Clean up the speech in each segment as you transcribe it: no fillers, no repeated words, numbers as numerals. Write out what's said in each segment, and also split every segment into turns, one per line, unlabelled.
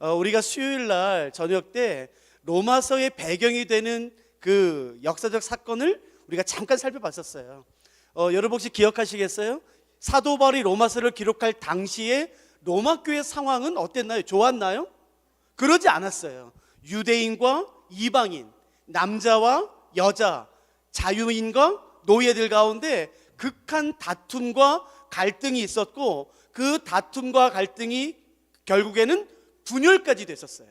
우리가 수요일 날 저녁 때 로마서의 배경이 되는 그 역사적 사건을 우리가 잠깐 살펴봤었어요. 여러분 혹시 기억하시겠어요? 사도 바울이 로마서를 기록할 당시에 로마 교회 상황은 어땠나요? 좋았나요? 그러지 않았어요. 유대인과 이방인, 남자와 여자, 자유인과 노예들 가운데 극한 다툼과 갈등이 있었고, 그 다툼과 갈등이 결국에는 분열까지 됐었어요.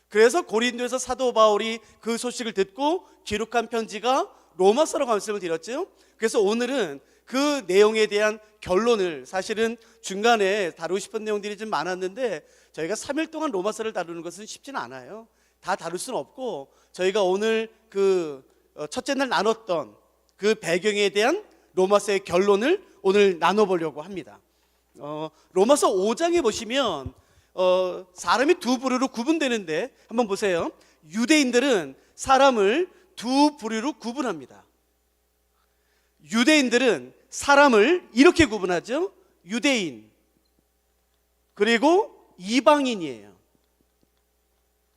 그래서 고린도에서 사도 바울이 그 소식을 듣고 기록한 편지가 로마서라고 말씀을 드렸죠. 그래서 오늘은 그 내용에 대한 결론을, 사실은 중간에 다루고 싶은 내용들이 좀 많았는데 저희가 3일 동안 로마서를 다루는 것은 쉽지는 않아요. 다 다룰 수는 없고, 저희가 오늘 그 첫째 날 나눴던 그 배경에 대한 로마서의 결론을 오늘 나눠보려고 합니다. 로마서 5장에 보시면 사람이 두 부류로 구분되는데, 한번 보세요. 유대인들은 사람을 두 부류로 구분합니다. 유대인들은 사람을 이렇게 구분하죠. 유대인 그리고 이방인이에요.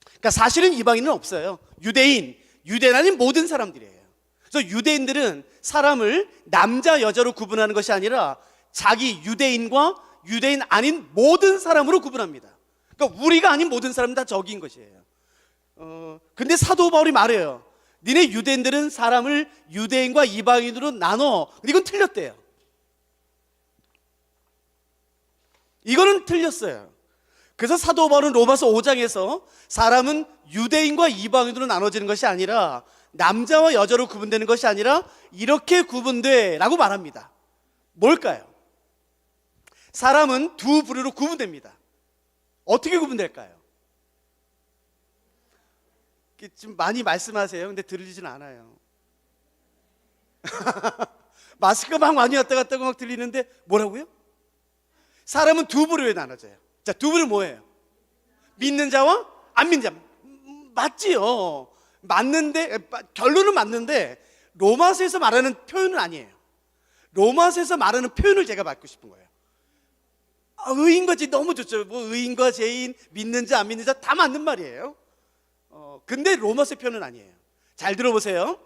그러니까 사실은 이방인은 없어요. 유대인 아닌 모든 사람들이에요. 그래서 유대인들은 사람을 남자 여자로 구분하는 것이 아니라 자기 유대인과 유대인 아닌 모든 사람으로 구분합니다. 그러니까 우리가 아닌 모든 사람은 다 적인 것이에요. 근데 사도 바울이 말해요. 니네 유대인들은 사람을 유대인과 이방인으로 나눠. 이건 틀렸대요. 이거는 틀렸어요. 그래서 사도 바울은 로마서 5장에서 사람은 유대인과 이방인으로 나눠지는 것이 아니라, 남자와 여자로 구분되는 것이 아니라 이렇게 구분돼 라고 말합니다. 뭘까요? 사람은 두 부류로 구분됩니다. 어떻게 구분될까요? 좀 많이 말씀하세요. 근데 들리진 않아요. 마스크가 막 많이 왔다 갔다 막 들리는데 뭐라고요? 사람은 두 부류에 나눠져요. 자, 두 부류 뭐예요? 믿는 자와 안 믿는 자. 맞지요. 맞는데, 결론은 맞는데 로마서에서 말하는 표현은 아니에요. 로마서에서 말하는 표현을 제가 받고 싶은 거예요. 의인과 죄인 너무 좋죠. 뭐 의인과 죄인, 믿는 자 안 믿는 자 다 맞는 말이에요. 근데 로마서 표현은 아니에요. 잘 들어보세요.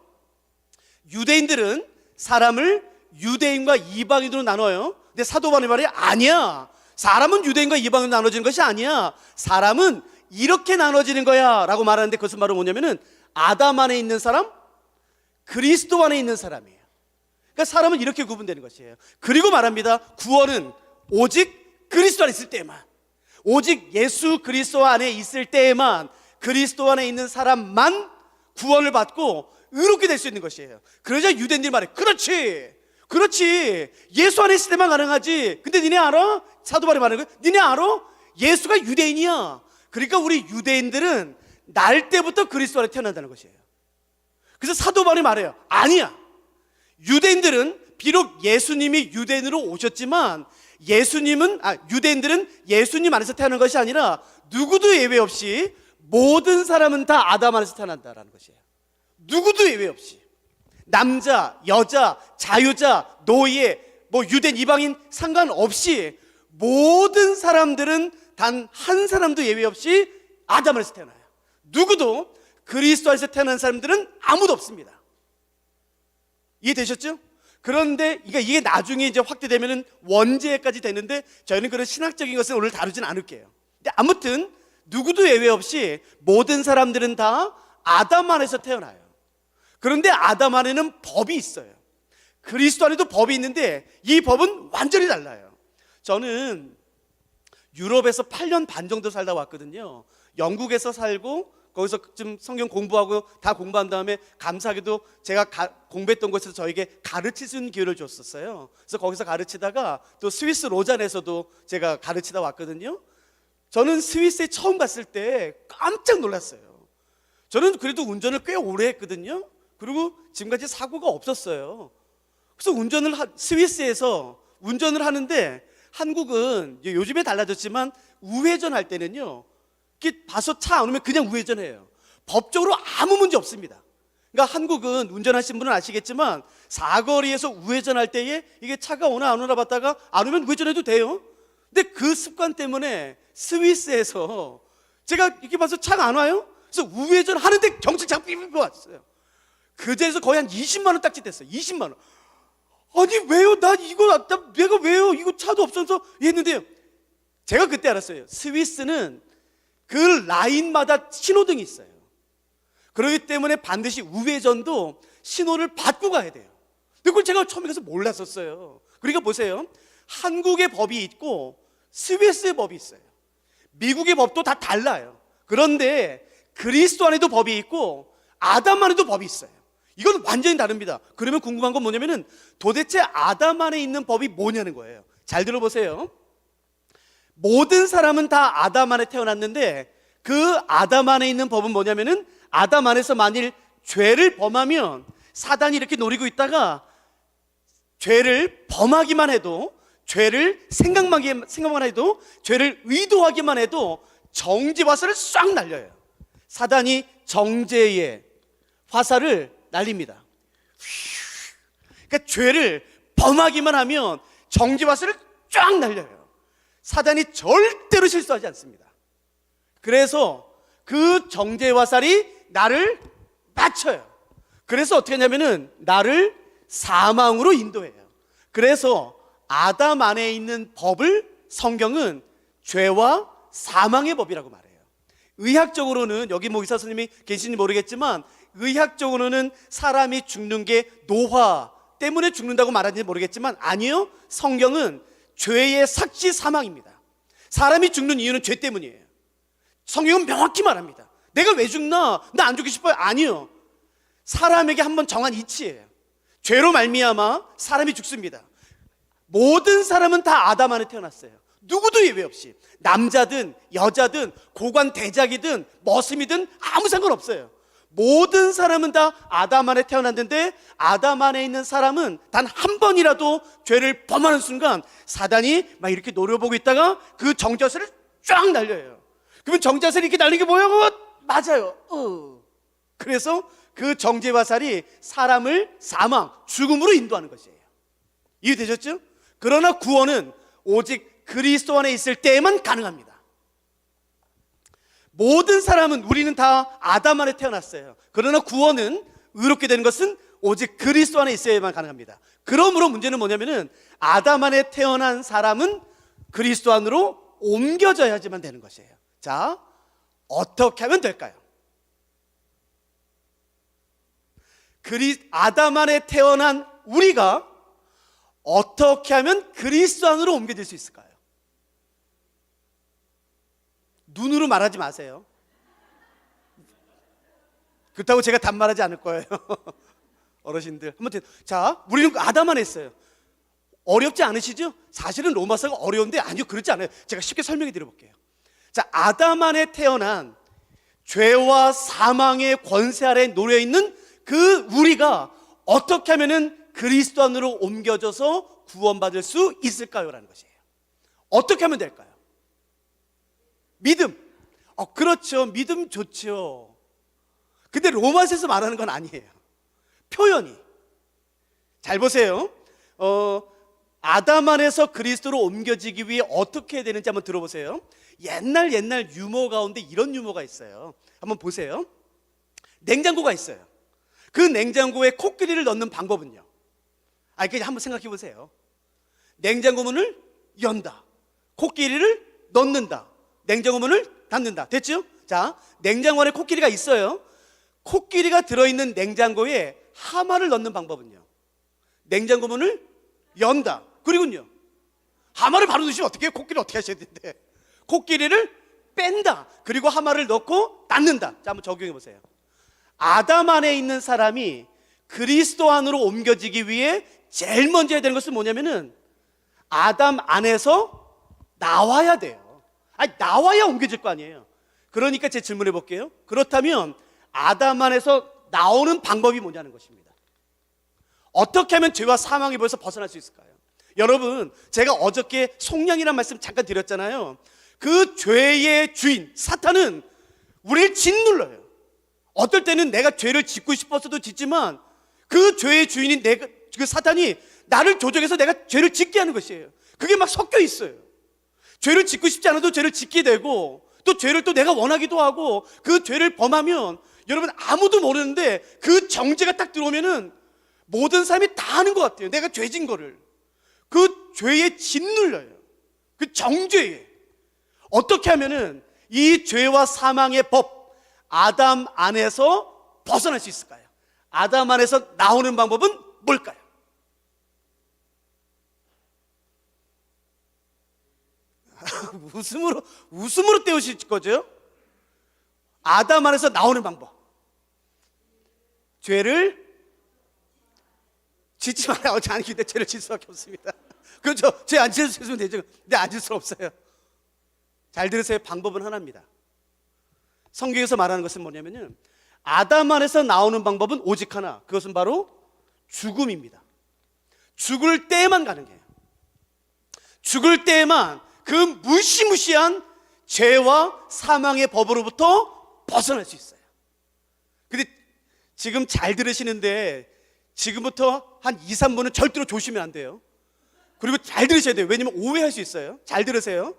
유대인들은 사람을 유대인과 이방인으로 나눠요. 근데 사도 바울이 말이 아니야. 사람은 유대인과 이방인으로 나눠지는 것이 아니야. 사람은 이렇게 나눠지는 거야 라고 말하는데, 그것은 바로 뭐냐면은 아담 안에 있는 사람, 그리스도 안에 있는 사람이에요. 그러니까 사람은 이렇게 구분되는 것이에요. 그리고 말합니다. 구원은 오직 그리스도 안에 있을 때에만, 오직 예수 그리스도 안에 있을 때에만, 그리스도 안에 있는 사람만 구원을 받고 의롭게 될 수 있는 것이에요. 그러자 유대인들이 말해, 그렇지, 예수 안에 있을 때만 가능하지. 근데 니네 알아? 사도 바울이 말하는 거예요. 니네 알아? 예수가 유대인이야. 그러니까 우리 유대인들은 날 때부터 그리스도 안에 태어난다는 것이에요. 그래서 사도 바울이 말해요. 아니야. 유대인들은 비록 예수님이 유대인으로 오셨지만, 유대인들은 예수님 안에서 태어난 것이 아니라 누구도 예외 없이 모든 사람은 다 아담 안에서 태어난다라는 것이에요. 누구도 예외 없이. 남자, 여자, 자유자, 노예, 뭐 유대인, 이방인 상관없이 모든 사람들은 단 한 사람도 예외 없이 아담 안에서 태어나요. 누구도 그리스도 안에서 태어난 사람들은 아무도 없습니다. 이해되셨죠? 그런데 이게 나중에 이제 확대되면은 원죄까지 되는데, 저희는 그런 신학적인 것은 오늘 다루진 않을게요. 근데 아무튼 누구도 예외 없이 모든 사람들은 다 아담 안에서 태어나요. 그런데 아담 안에는 법이 있어요. 그리스도 안에도 법이 있는데 이 법은 완전히 달라요. 저는 유럽에서 8년 반 정도 살다 왔거든요. 영국에서 살고 거기서 좀 성경 공부하고 다 공부한 다음에 감사하게도 제가 공부했던 곳에서 저에게 가르칠 수 있는 기회를 줬었어요. 그래서 거기서 가르치다가 또 스위스 로잔에서도 제가 가르치다 왔거든요. 저는 스위스에 처음 갔을 때 깜짝 놀랐어요. 저는 그래도 운전을 꽤 오래 했거든요. 그리고 지금까지 사고가 없었어요. 그래서 스위스에서 운전을 하는데, 한국은 요즘에 달라졌지만 우회전 할 때는요, 이렇게 봐서 차 안 오면 그냥 우회전해요. 법적으로 아무 문제 없습니다. 그러니까 한국은 운전하신 분은 아시겠지만 사거리에서 우회전할 때에 이게 차가 오나 안 오나 봤다가 안 오면 우회전해도 돼요. 근데 그 습관 때문에 스위스에서 제가 이렇게 봐서 차가 안 와요. 그래서 우회전 하는데 경찰차가 삐삐삐 왔어요. 그 자리에서 거의 한 20만 원 딱지 됐어요. 20만 원. 아니 왜요? 내가 왜요? 이거 차도 없어서 했는데요. 제가 그때 알았어요. 스위스는 그 라인마다 신호등이 있어요. 그렇기 때문에 반드시 우회전도 신호를 받고 가야 돼요. 그걸 제가 처음에 가서 몰랐었어요. 그러니까 보세요. 한국의 법이 있고 스위스의 법이 있어요. 미국의 법도 다 달라요. 그런데 그리스도 안에도 법이 있고 아담 안에도 법이 있어요. 이건 완전히 다릅니다. 그러면 궁금한 건 뭐냐면은 도대체 아담 안에 있는 법이 뭐냐는 거예요. 잘 들어보세요. 모든 사람은 다 아담 안에 태어났는데 그 아담 안에 있는 법은 뭐냐면은 아담 안에서 만일 죄를 범하면 사단이 이렇게 노리고 있다가 죄를 범하기만 해도, 죄를 생각만 해도, 죄를 의도하기만 해도 정죄 화살을 싹 날려요. 사단이 정죄의 화살을 날립니다. 그러니까 죄를 범하기만 하면 정죄 화살을 쫙 날려요. 사단이 절대로 실수하지 않습니다. 그래서 그 정죄 화살이 나를 맞춰요. 그래서 어떻게 하냐면은 나를 사망으로 인도해요. 그래서 아담 안에 있는 법을 성경은 죄와 사망의 법이라고 말해요. 의학적으로는, 여기 뭐 의사 선생님이 계신지 모르겠지만 의학적으로는 사람이 죽는 게 노화 때문에 죽는다고 말하는지 모르겠지만 아니요, 성경은 죄의 삭시 사망입니다. 사람이 죽는 이유는 죄 때문이에요. 성경은 명확히 말합니다. 내가 왜 죽나? 나 안 죽고 싶어요? 아니요, 사람에게 한번 정한 이치예요. 죄로 말미암아 사람이 죽습니다. 모든 사람은 다 아담 안에 태어났어요. 누구도 예외 없이. 남자든 여자든 고관 대작이든 머슴이든 아무 상관없어요. 모든 사람은 다 아담 안에 태어났는데 아담 안에 있는 사람은 단 한 번이라도 죄를 범하는 순간 사단이 막 이렇게 노려보고 있다가 그 정죄화살을 쫙 날려요. 그러면 정죄화살이 이렇게 날리는 게 뭐예요? 맞아요. 그래서 그 정죄화살이 사람을 사망, 죽음으로 인도하는 것이에요. 이해되셨죠? 그러나 구원은 오직 그리스도 안에 있을 때에만 가능합니다. 모든 사람은, 우리는 다 아담 안에 태어났어요. 그러나 구원은, 의롭게 되는 것은 오직 그리스도 안에 있어야만 가능합니다. 그러므로 문제는 뭐냐면은 아담 안에 태어난 사람은 그리스도 안으로 옮겨져야지만 되는 것이에요. 자, 어떻게 하면 될까요? 아담 안에 태어난 우리가 어떻게 하면 그리스도 안으로 옮겨질 수 있을까요? 눈으로 말하지 마세요. 그렇다고 제가 단말하지 않을 거예요. 어르신들 한번 자, 우리는 아담 안에 있어요. 어렵지 않으시죠? 사실은 로마서가 어려운데 아니요, 그렇지 않아요. 제가 쉽게 설명해 드려볼게요. 자, 아담 안에 태어난 죄와 사망의 권세 아래 놓여 있는 그 우리가 어떻게 하면은 그리스도 안으로 옮겨져서 구원받을 수 있을까요? 라는 것이에요. 어떻게 하면 될까요? 믿음. 그렇죠. 믿음 좋죠. 근데 로마서에서 말하는 건 아니에요. 표현이. 잘 보세요. 아담 안에서 그리스도로 옮겨지기 위해 어떻게 해야 되는지 한번 들어보세요. 옛날 유머 가운데 이런 유머가 있어요. 한번 보세요. 냉장고가 있어요. 그 냉장고에 코끼리를 넣는 방법은요? 그냥 한번 생각해 보세요. 냉장고 문을 연다, 코끼리를 넣는다, 냉장고 문을 닫는다. 됐죠? 자, 냉장고 안에 코끼리가 있어요. 코끼리가 들어있는 냉장고에 하마를 넣는 방법은요? 냉장고 문을 연다, 그리고요 하마를 바로 넣으시면 어떻게 해요? 코끼리 어떻게 하셔야 되는데, 코끼리를 뺀다, 그리고 하마를 넣고 닫는다. 자, 한번 적용해 보세요. 아담 안에 있는 사람이 그리스도 안으로 옮겨지기 위해 제일 먼저 해야 되는 것은 뭐냐면은 아담 안에서 나와야 돼요. 나와야 옮겨질 거 아니에요. 그러니까 제 질문해 볼게요. 그렇다면 아담 안에서 나오는 방법이 뭐냐는 것입니다. 어떻게 하면 죄와 사망의 벌에서 벗어날 수 있을까요? 여러분, 제가 어저께 속량이라는 말씀 잠깐 드렸잖아요. 그 죄의 주인 사탄은 우리를 짓눌러요. 어떨 때는 내가 죄를 짓고 싶어서도 짓지만 그 죄의 주인인 그 사탄이 나를 조종해서 내가 죄를 짓게 하는 것이에요. 그게 막 섞여 있어요. 죄를 짓고 싶지 않아도 죄를 짓게 되고, 또 죄를 또 내가 원하기도 하고, 그 죄를 범하면 여러분 아무도 모르는데 그 정죄가 딱 들어오면은 모든 사람이 다 아는 것 같아요. 내가 죄진 거를. 그 죄에 짓눌려요. 그 정죄에. 어떻게 하면은 이 죄와 사망의 법, 아담 안에서 벗어날 수 있을까요? 아담 안에서 나오는 방법은 뭘까요? 웃음으로 때우실 거죠? 아담 안에서 나오는 방법. 죄를 짓지 말아요. 저는 근데 죄를 질 수밖에 없습니다. 그렇죠? 죄 안 지으면 되죠. 근데 안 질 수 없어요. 잘 들으세요. 방법은 하나입니다. 성경에서 말하는 것은 뭐냐면요, 아담 안에서 나오는 방법은 오직 하나. 그것은 바로 죽음입니다. 죽을 때에만 가능해요. 죽을 때에만 그 무시무시한 죄와 사망의 법으로부터 벗어날 수 있어요. 근데 지금 잘 들으시는데 지금부터 한 2, 3분은 절대로 조심하면 안 돼요. 그리고 잘 들으셔야 돼요. 왜냐면 오해할 수 있어요. 잘 들으세요.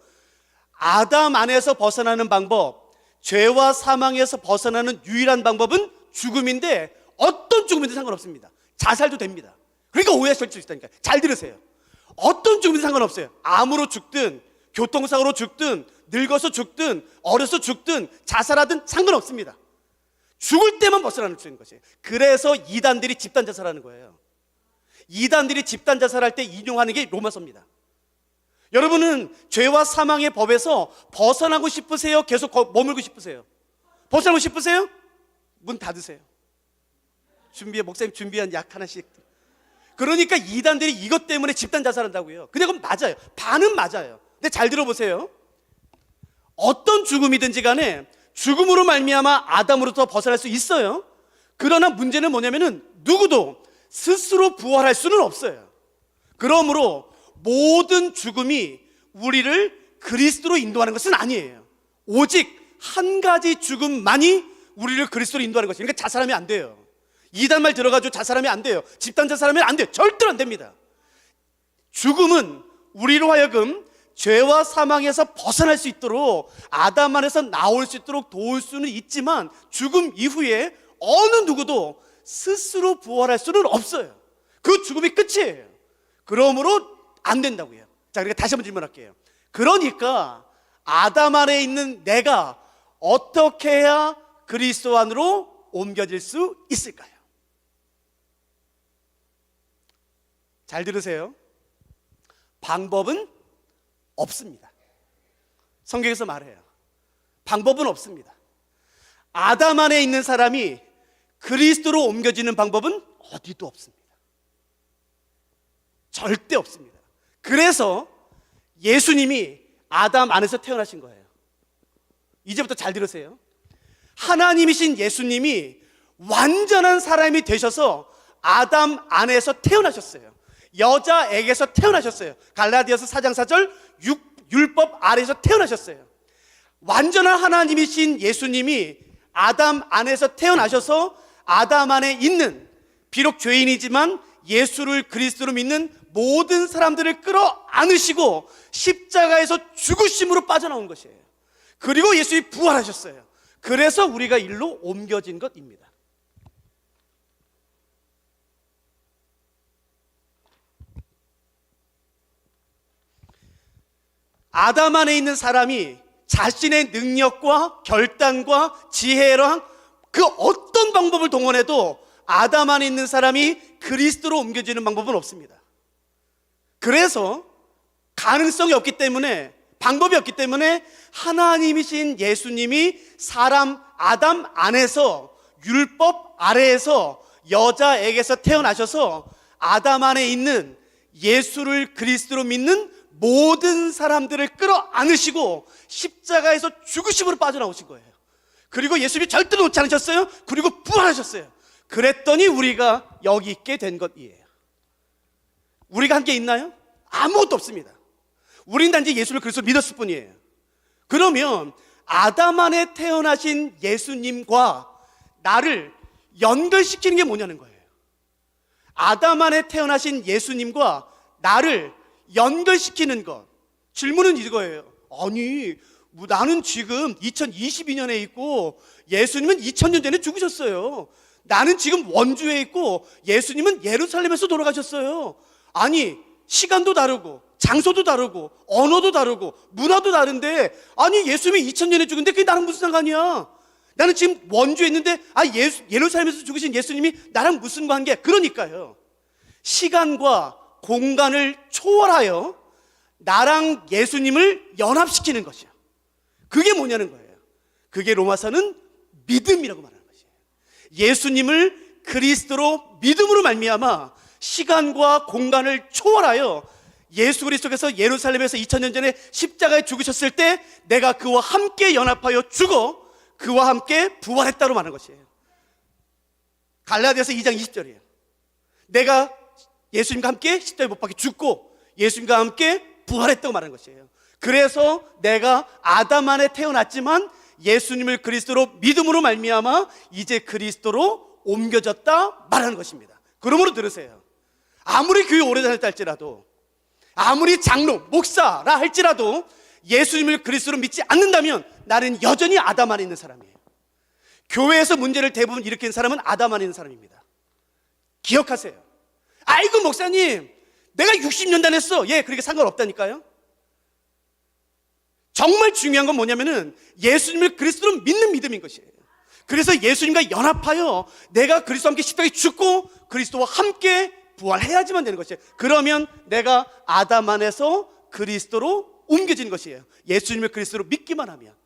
아담 안에서 벗어나는 방법, 죄와 사망에서 벗어나는 유일한 방법은 죽음인데, 어떤 죽음이든 상관없습니다. 자살도 됩니다. 그러니까 오해하실 수 있다니까요. 잘 들으세요. 어떤 죽음이든 상관없어요. 암으로 죽든 교통사고로 죽든 늙어서 죽든 어려서 죽든 자살하든 상관없습니다. 죽을 때만 벗어나는 것이에요. 그래서 이단들이 집단 자살하는 거예요. 이단들이 집단 자살할 때 인용하는 게 로마서입니다. 여러분은 죄와 사망의 법에서 벗어나고 싶으세요? 계속 머물고 싶으세요? 벗어나고 싶으세요? 문 닫으세요. 목사님 준비한 약 하나씩. 그러니까 이단들이 이것 때문에 집단 자살한다고요. 근데 그건 맞아요. 반은 맞아요. 근데 잘 들어보세요. 어떤 죽음이든지 간에 죽음으로 말미암아 아담으로부터 벗어날 수 있어요. 그러나 문제는 뭐냐면은 누구도 스스로 부활할 수는 없어요. 그러므로 모든 죽음이 우리를 그리스도로 인도하는 것은 아니에요. 오직 한 가지 죽음만이 우리를 그리스도로 인도하는 것이에요. 그러니까 자살하면 안 돼요. 이단 말 들어가지고 자살하면 안 돼요. 집단 자살하면 안 돼요. 절대로 안 됩니다. 죽음은 우리로 하여금 죄와 사망에서 벗어날 수 있도록, 아담 안에서 나올 수 있도록 도울 수는 있지만, 죽음 이후에 어느 누구도 스스로 부활할 수는 없어요. 그 죽음이 끝이에요. 그러므로 안 된다고요. 자, 그러니까 다시 한번 질문할게요. 그러니까 아담 안에 있는 내가 어떻게 해야 그리스도 안으로 옮겨질 수 있을까요? 잘 들으세요. 방법은 없습니다. 성경에서 말해요. 방법은 없습니다. 아담 안에 있는 사람이 그리스도로 옮겨지는 방법은 어디도 없습니다. 절대 없습니다. 그래서 예수님이 아담 안에서 태어나신 거예요. 이제부터 잘 들으세요. 하나님이신 예수님이 완전한 사람이 되셔서 아담 안에서 태어나셨어요. 여자에게서 태어나셨어요. 갈라디아서 4장 4절, 율법 아래에서 태어나셨어요. 완전한 하나님이신 예수님이 아담 안에서 태어나셔서 아담 안에 있는, 비록 죄인이지만 예수를 그리스도로 믿는 모든 사람들을 끌어안으시고 십자가에서 죽으심으로 빠져나온 것이에요. 그리고 예수님이 부활하셨어요. 그래서 우리가 일로 옮겨진 것입니다. 아담 안에 있는 사람이 자신의 능력과 결단과 지혜랑 그 어떤 방법을 동원해도 아담 안에 있는 사람이 그리스도로 옮겨지는 방법은 없습니다. 그래서 가능성이 없기 때문에, 방법이 없기 때문에 하나님이신 예수님이 사람 아담 안에서, 율법 아래에서 여자에게서 태어나셔서 아담 안에 있는 예수를 그리스도로 믿는 모든 사람들을 끌어안으시고 십자가에서 죽으심으로 빠져나오신 거예요. 그리고 예수님이 절대로 놓지 않으셨어요. 그리고 부활하셨어요. 그랬더니 우리가 여기 있게 된 것이에요. 우리가 한 게 있나요? 아무것도 없습니다. 우린 단지 예수를 그리스도로 믿었을 뿐이에요. 그러면 아담 안에 태어나신 예수님과 나를 연결시키는 게 뭐냐는 거예요. 아담 안에 태어나신 예수님과 나를 연결시키는 것. 질문은 이거예요. 아니, 나는 지금 2022년에 있고 예수님은 2000년 전에 죽으셨어요. 나는 지금 원주에 있고 예수님은 예루살렘에서 돌아가셨어요. 아니, 시간도 다르고 장소도 다르고 언어도 다르고 문화도 다른데, 아니 예수님이 2000년에 죽은데 그게 나랑 무슨 상관이야? 나는 지금 원주에 있는데 예루살렘에서 죽으신 예수님이 나랑 무슨 관계? 그러니까요, 시간과 공간을 초월하여 나랑 예수님을 연합시키는 것이요, 그게 뭐냐는 거예요. 그게 로마서는 믿음이라고 말하는 것이에요. 예수님을 그리스도로 믿음으로 말미암아 시간과 공간을 초월하여 예수 그리스도께서 예루살렘에서 2000년 전에 십자가에 죽으셨을 때 내가 그와 함께 연합하여 죽어 그와 함께 부활했다고 말하는 것이에요. 갈라디아서 2장 20절이에요. 내가 예수님과 함께 십자가에 못 박혀 죽고 예수님과 함께 부활했다고 말하는 것이에요. 그래서 내가 아담 안에 태어났지만 예수님을 그리스도로 믿음으로 말미암아 이제 그리스도로 옮겨졌다 말하는 것입니다. 그러므로 들으세요. 아무리 교회 오래 다녔다 할지라도, 아무리 장로, 목사라 할지라도 예수님을 그리스도로 믿지 않는다면 나는 여전히 아담 안에 있는 사람이에요. 교회에서 문제를 대부분 일으킨 사람은 아담 안에 있는 사람입니다. 기억하세요. 아이고 목사님, 내가 60년 다녔어. 예, 그렇게 상관없다니까요. 정말 중요한 건 뭐냐면은 예수님을 그리스도로 믿는 믿음인 것이에요. 그래서 예수님과 연합하여 내가 그리스도와 함께 십자가에 죽고 그리스도와 함께 부활해야지만 되는 것이에요. 그러면 내가 아담 안에서 그리스도로 옮겨지는 것이에요. 예수님을 그리스도로 믿기만 하면.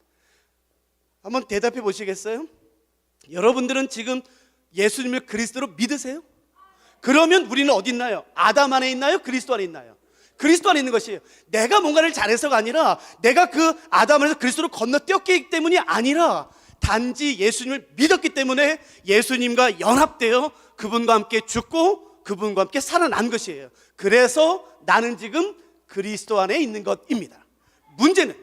한번 대답해 보시겠어요? 여러분들은 지금 예수님을 그리스도로 믿으세요? 그러면 우리는 어디 있나요? 아담 안에 있나요? 그리스도 안에 있나요? 그리스도 안에 있는 것이에요. 내가 뭔가를 잘해서가 아니라, 내가 그 아담 안에서 그리스도로 건너뛰었기 때문이 아니라, 단지 예수님을 믿었기 때문에 예수님과 연합되어 그분과 함께 죽고 그분과 함께 살아난 것이에요. 그래서 나는 지금 그리스도 안에 있는 것입니다. 문제는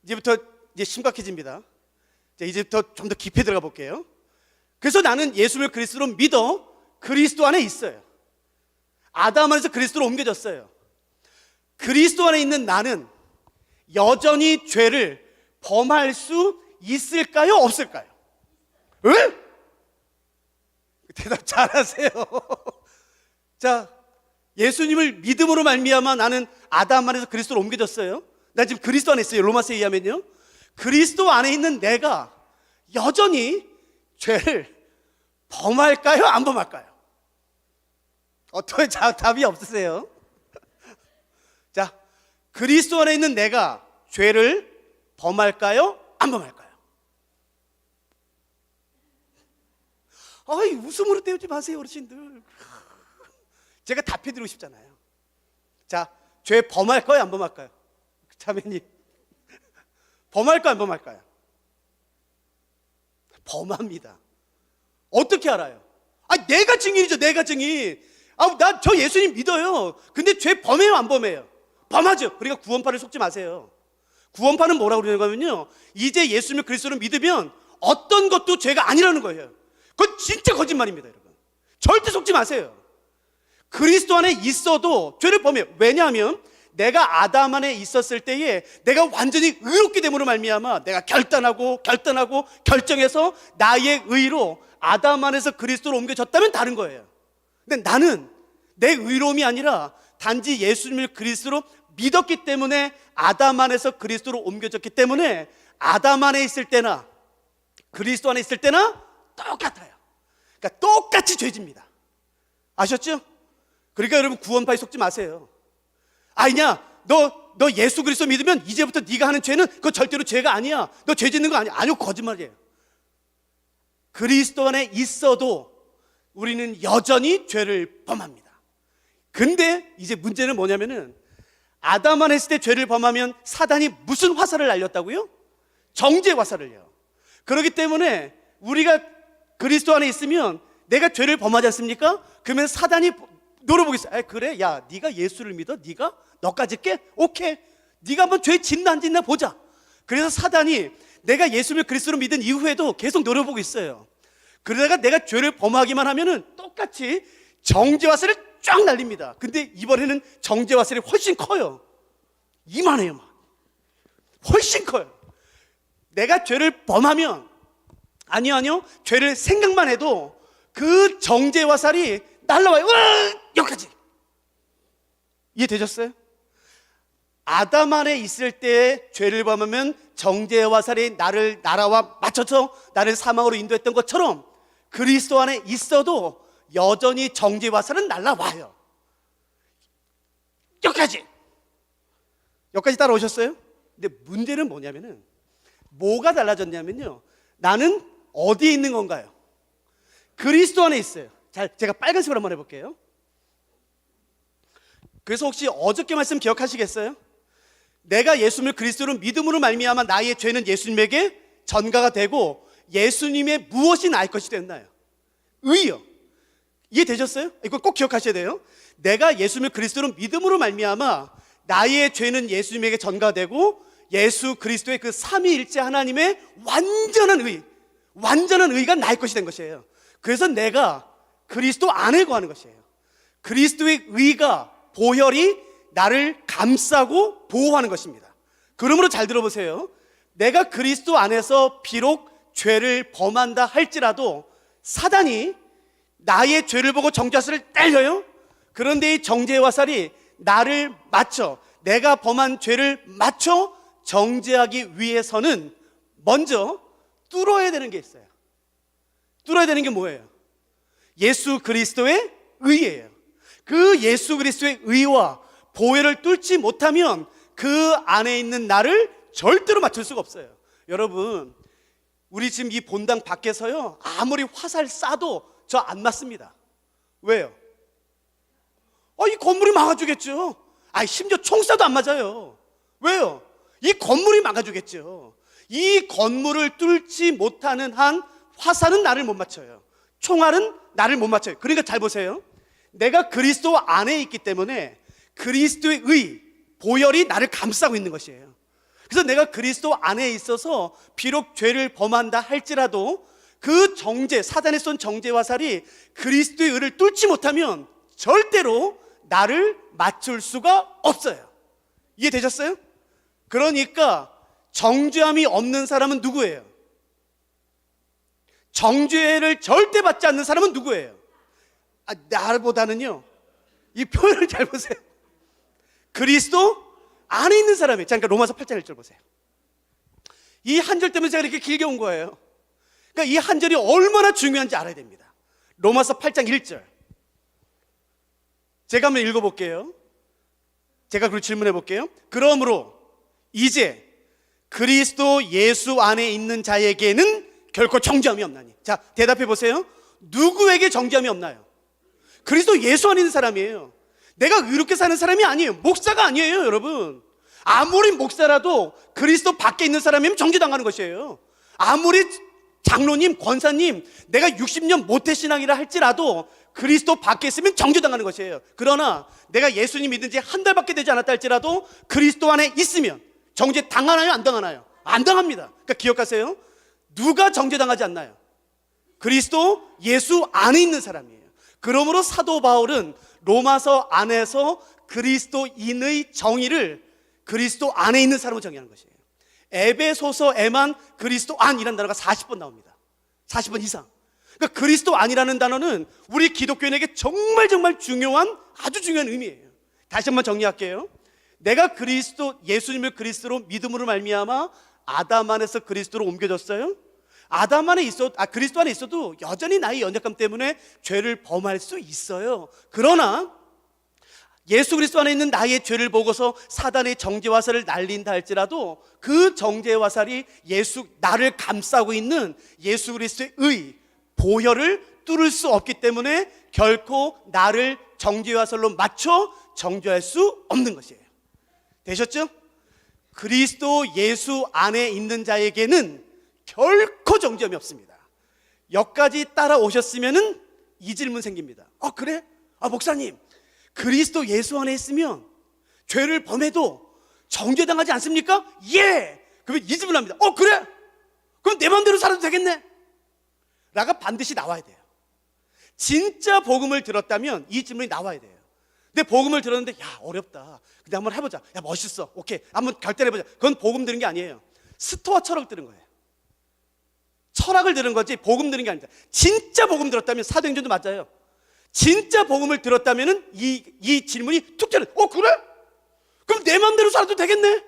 이제부터 심각해집니다. 이제부터 좀 더 깊이 들어가 볼게요. 그래서 나는 예수님을 그리스도로 믿어 그리스도 안에 있어요. 아담 안에서 그리스도로 옮겨졌어요. 그리스도 안에 있는 나는 여전히 죄를 범할 수 있을까요? 없을까요? 응? 대답 잘하세요. 자, 예수님을 믿음으로 말미암아 나는 아담 안에서 그리스도로 옮겨졌어요. 나 지금 그리스도 안에 있어요. 로마서에 의하면요, 그리스도 안에 있는 내가 여전히 죄를 범할까요? 안 범할까요? 어떻게 답이 없으세요? 자, 그리스도 안에 있는 내가 죄를 범할까요? 안 범할까요? 아이, 웃음으로 때우지 마세요, 어르신들. 제가 답해드리고 싶잖아요. 자, 죄 범할까요? 안 범할까요? 자매님, 범할까요? 안 범할까요? 범합니다. 어떻게 알아요? 아, 내가 증인이죠. 내가 증인. 아, 저 예수님 믿어요. 근데 죄 범해요? 안 범해요? 범하죠. 그러니까 구원파를 속지 마세요. 구원파는 뭐라고 그러는가 하면요, 이제 예수님을 그리스도로 믿으면 어떤 것도 죄가 아니라는 거예요. 그건 진짜 거짓말입니다, 여러분. 절대 속지 마세요. 그리스도 안에 있어도 죄를 범해요. 왜냐하면 내가 아담 안에 있었을 때에 내가 완전히 의롭게 됨으로 말미암아 내가 결단하고 결정해서 나의 의로 아담 안에서 그리스도로 옮겨졌다면 다른 거예요. 근데 나는 내 의로움이 아니라 단지 예수님을 그리스도로 믿었기 때문에 아담 안에서 그리스도로 옮겨졌기 때문에 아담 안에 있을 때나 그리스도 안에 있을 때나 똑같아요. 그러니까 똑같이 죄집니다. 아셨죠? 그러니까 여러분, 구원파에 속지 마세요. 아니냐, 너 예수 그리스도 믿으면 이제부터 네가 하는 죄는 그거 절대로 죄가 아니야. 너 죄 짓는 거 아니야. 아니요, 거짓말이에요. 그리스도 안에 있어도 우리는 여전히 죄를 범합니다. 근데 이제 문제는 뭐냐면은, 아담 안에 있을 때 죄를 범하면 사단이 무슨 화살을 날렸다고요? 정죄 화살을요. 그렇기 때문에 우리가 그리스도 안에 있으면 내가 죄를 범하지 않습니까? 그러면 사단이 노려보겠어요. 그래, 야, 네가 예수를 믿어? 네가? 너까지 깨? 오케이. 네가 한번 죄 짓나 안 짓나 보자. 그래서 사단이 내가 예수를 그리스도로 믿은 이후에도 계속 노려보고 있어요. 그러다가 내가 죄를 범하기만 하면은 똑같이 정죄 화살을 쫙 날립니다. 근데 이번에는 정죄 화살이 훨씬 커요. 이만해요, 막. 훨씬 커요. 내가 죄를 범하면, 아니요, 죄를 생각만 해도 그 정죄의 화살이 날라와요. 여기까지. 이해되셨어요? 아담 안에 있을 때 죄를 범하면 정죄의 화살이 나를 나라와 맞춰서 나를 사망으로 인도했던 것처럼 그리스도 안에 있어도 여전히 정죄의 화살은 날라와요. 여기까지 따라오셨어요? 근데 문제는 뭐냐면은, 뭐가 달라졌냐면요, 나는 어디에 있는 건가요? 그리스도 안에 있어요. 제가 빨간색으로 한번 해볼게요. 그래서 혹시 어저께 말씀 기억하시겠어요? 내가 예수님을 그리스도로 믿음으로 말미암아 나의 죄는 예수님에게 전가가 되고 예수님의 무엇이 나의 것이 됐나요? 의요. 이해되셨어요? 이거 꼭 기억하셔야 돼요. 내가 예수님을 그리스도로 믿음으로 말미암아 나의 죄는 예수님에게 전가되고 예수 그리스도의 그 삼위일체 하나님의 완전한 의가 나의 것이 된 것이에요. 그래서 내가 그리스도 안에 거하는 것이에요. 그리스도의 의가, 보혈이 나를 감싸고 보호하는 것입니다. 그러므로 잘 들어보세요. 내가 그리스도 안에서 비록 죄를 범한다 할지라도 사단이 나의 죄를 보고 정죄화살을 때려요. 그런데 이 정죄의 화살이 나를 맞춰, 내가 범한 죄를 맞춰 정죄하기 위해서는 먼저 뚫어야 되는 게 있어요. 뚫어야 되는 게 뭐예요? 예수 그리스도의 의예요. 그 예수 그리스도의 의와 보혈을 뚫지 못하면 그 안에 있는 나를 절대로 맞출 수가 없어요. 여러분, 우리 지금 이 본당 밖에서요, 아무리 화살 쏴도 저 안 맞습니다. 왜요? 이 건물이 막아주겠죠. 심지어 총 쏴도 안 맞아요. 왜요? 이 건물이 막아주겠죠. 이 건물을 뚫지 못하는 한 화살은 나를 못 맞춰요. 총알은 나를 못 맞춰요. 그러니까 잘 보세요. 내가 그리스도 안에 있기 때문에 그리스도의 의, 보혈이 나를 감싸고 있는 것이에요. 그래서 내가 그리스도 안에 있어서 비록 죄를 범한다 할지라도 그 정죄, 사단에 쏜 정죄 화살이 그리스도의 의를 뚫지 못하면 절대로 나를 맞출 수가 없어요. 이해되셨어요? 그러니까 정죄함이 없는 사람은 누구예요? 정죄를 절대 받지 않는 사람은 누구예요? 나보다는요, 이 표현을 잘 보세요. 그리스도 안에 있는 사람이에요. 자, 그러니까 로마서 8장 1절 보세요. 이 한 절 때문에 제가 이렇게 길게 온 거예요. 그러니까 이 한 절이 얼마나 중요한지 알아야 됩니다. 로마서 8장 1절. 제가 한번 읽어볼게요. 제가 그걸 질문해 볼게요. 그러므로 이제 그리스도 예수 안에 있는 자에게는 결코 정죄함이 없나니. 자, 대답해 보세요. 누구에게 정죄함이 없나요? 그리스도 예수 안에 있는 사람이에요. 내가 의롭게 사는 사람이 아니에요. 목사가 아니에요, 여러분. 아무리 목사라도 그리스도 밖에 있는 사람이면 정죄당하는 것이에요. 아무리 장로님, 권사님, 내가 60년 모태신앙이라 할지라도 그리스도 밖에 있으면 정죄당하는 것이에요. 그러나 내가 예수님 믿은 지 한 달밖에 되지 않았다 할지라도 그리스도 안에 있으면 정죄 당하나요? 안 당하나요? 안 당합니다. 그러니까 기억하세요. 누가 정죄당하지 않나요? 그리스도 예수 안에 있는 사람이에요. 그러므로 사도 바울은 로마서 안에서 그리스도인의 정의를 그리스도 안에 있는 사람을 정의하는 것이에요. 에베소서에만 그리스도 안이라는 단어가 40번 나옵니다. 40번 이상. 그러니까 그리스도 안이라는 단어는 우리 기독교인에게 정말 중요한, 아주 중요한 의미예요. 다시 한번 정리할게요. 내가 예수님을 그리스도로 믿음으로 말미암아 아담 안에서 그리스도로 옮겨졌어요. 그리스도 안에 있어도 여전히 나의 연약함 때문에 죄를 범할 수 있어요. 그러나 예수 그리스도 안에 있는 나의 죄를 보고서 사단의 정죄 화살을 날린다 할지라도 그 정죄 화살이 나를 감싸고 있는 예수 그리스도의 의, 보혈을 뚫을 수 없기 때문에 결코 나를 정죄 화살로 맞춰 정죄할 수 없는 것이에요. 되셨죠? 그리스도 예수 안에 있는 자에게는 결코 정죄함이 없습니다. 여기까지 따라오셨으면은 이 질문 생깁니다. 그래? 목사님, 그리스도 예수 안에 있으면 죄를 범해도 정죄당하지 않습니까? 예! 그러면 이 질문을 합니다. 그래? 그럼 내 마음대로 살아도 되겠네? 라가 반드시 나와야 돼요. 진짜 복음을 들었다면 이 질문이 나와야 돼요. 내 복음을 들었는데 야 어렵다. 근데 한번 해보자. 야 멋있어. 오케이. 한번 결단해보자. 그건 복음 들은 게 아니에요. 스토아 철학 들은 거예요. 철학을 들은 거지 복음 들은 게 아니다. 진짜 복음 들었다면 사도행전도 맞아요. 진짜 복음을 들었다면 이 질문이 툭 튀어나와요. 그래? 그럼 내 마음대로 살아도 되겠네.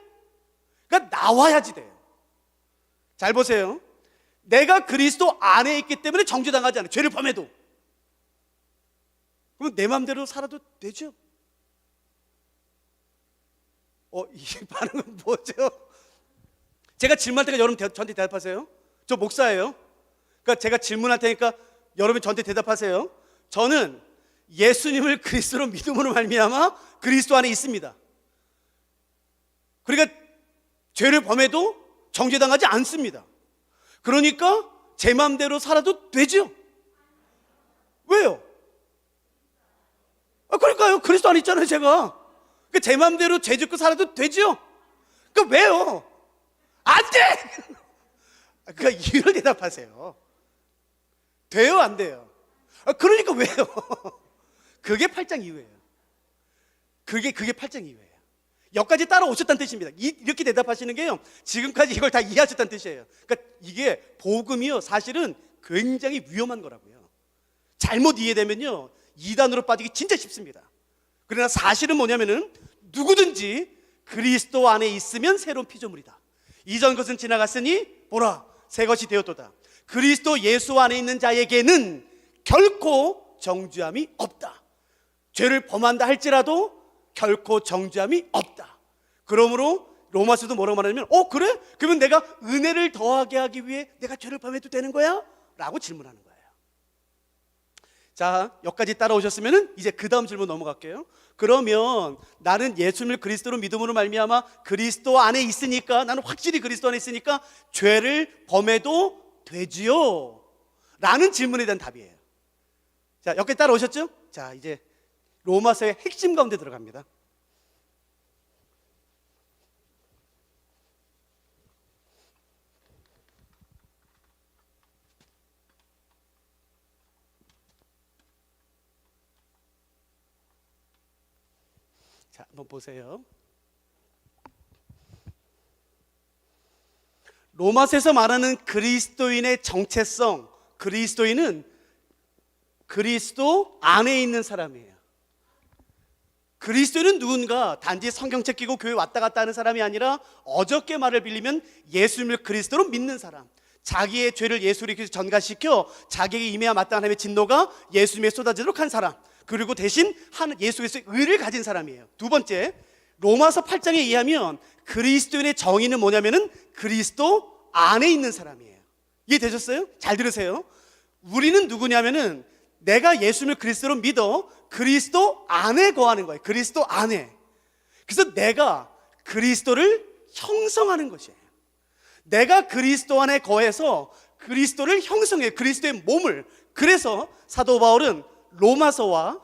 그러니까 나와야지 돼요. 잘 보세요. 내가 그리스도 안에 있기 때문에 정죄당하지 않아요. 죄를 범해도. 그럼 내 마음대로 살아도 되죠? 이 반응은 뭐죠? 제가 질문할 테니까 여러분 저한테 대답하세요. 저 목사예요. 그러니까 제가 질문할 테니까 여러분 저한테 대답하세요. 저는 예수님을 그리스도로 믿음으로 말미암아 그리스도 안에 있습니다. 그러니까 죄를 범해도 정죄당하지 않습니다. 그러니까 제 마음대로 살아도 되죠? 왜요? 그러니까요. 그리스도 안에 있잖아요, 제가. 그러니까 제 마음대로 죄 짓고 살아도 되죠? 그러니까 왜요? 안 돼! 그러니까 이유를 대답하세요. 돼요, 안 돼요? 그러니까 왜요? 그게 8장 이유예요. 그게 8장 이유예요. 여기까지 따라오셨다는 뜻입니다. 이렇게 대답하시는 게요, 지금까지 이걸 다 이해하셨다는 뜻이에요. 그러니까 이게 복음이요, 사실은 굉장히 위험한 거라고요. 잘못 이해되면요, 이단으로 빠지기 진짜 쉽습니다. 그러나 사실은 뭐냐면은 누구든지 그리스도 안에 있으면 새로운 피조물이다. 이전 것은 지나갔으니 보라 새 것이 되었도다. 그리스도 예수 안에 있는 자에게는 결코 정죄함이 없다. 죄를 범한다 할지라도 결코 정죄함이 없다. 그러므로 로마서도 뭐라고 말하냐면 그래? 그러면 내가 은혜를 더하게 하기 위해 내가 죄를 범해도 되는 거야? 라고 질문하는 거예요. 자, 여기까지 따라오셨으면 이제 그 다음 질문 넘어갈게요. 그러면 나는 예수님을 그리스도로 믿음으로 말미암아 그리스도 안에 있으니까, 나는 확실히 그리스도 안에 있으니까 죄를 범해도 되지요? 라는 질문에 대한 답이에요. 자, 여기까지 따라오셨죠? 자, 이제 로마서의 핵심 가운데 들어갑니다. 자, 한번 보세요. 로마서에서 말하는 그리스도인의 정체성, 그리스도인은 그리스도 안에 있는 사람이에요. 그리스도인은 누군가 단지 성경책 끼고 교회 왔다 갔다 하는 사람이 아니라, 어저께 말을 빌리면 예수님을 그리스도로 믿는 사람, 자기의 죄를 예수로 전가시켜 자기에게 임해야 마땅한 하나님의 진노가 예수님에 쏟아지도록 한 사람, 그리고 대신 예수 그리스도의 의를 가진 사람이에요. 두 번째, 로마서 8장에 의하면 그리스도인의 정의는 뭐냐면은 그리스도 안에 있는 사람이에요. 이해되셨어요? 잘 들으세요. 우리는 누구냐면은 내가 예수님을 그리스도로 믿어 그리스도 안에 거하는 거예요. 그리스도 안에. 그래서 내가 그리스도를 형성하는 것이에요. 내가 그리스도 안에 거해서 그리스도를 형성해요. 그리스도의 몸을. 그래서 사도 바울은 로마서와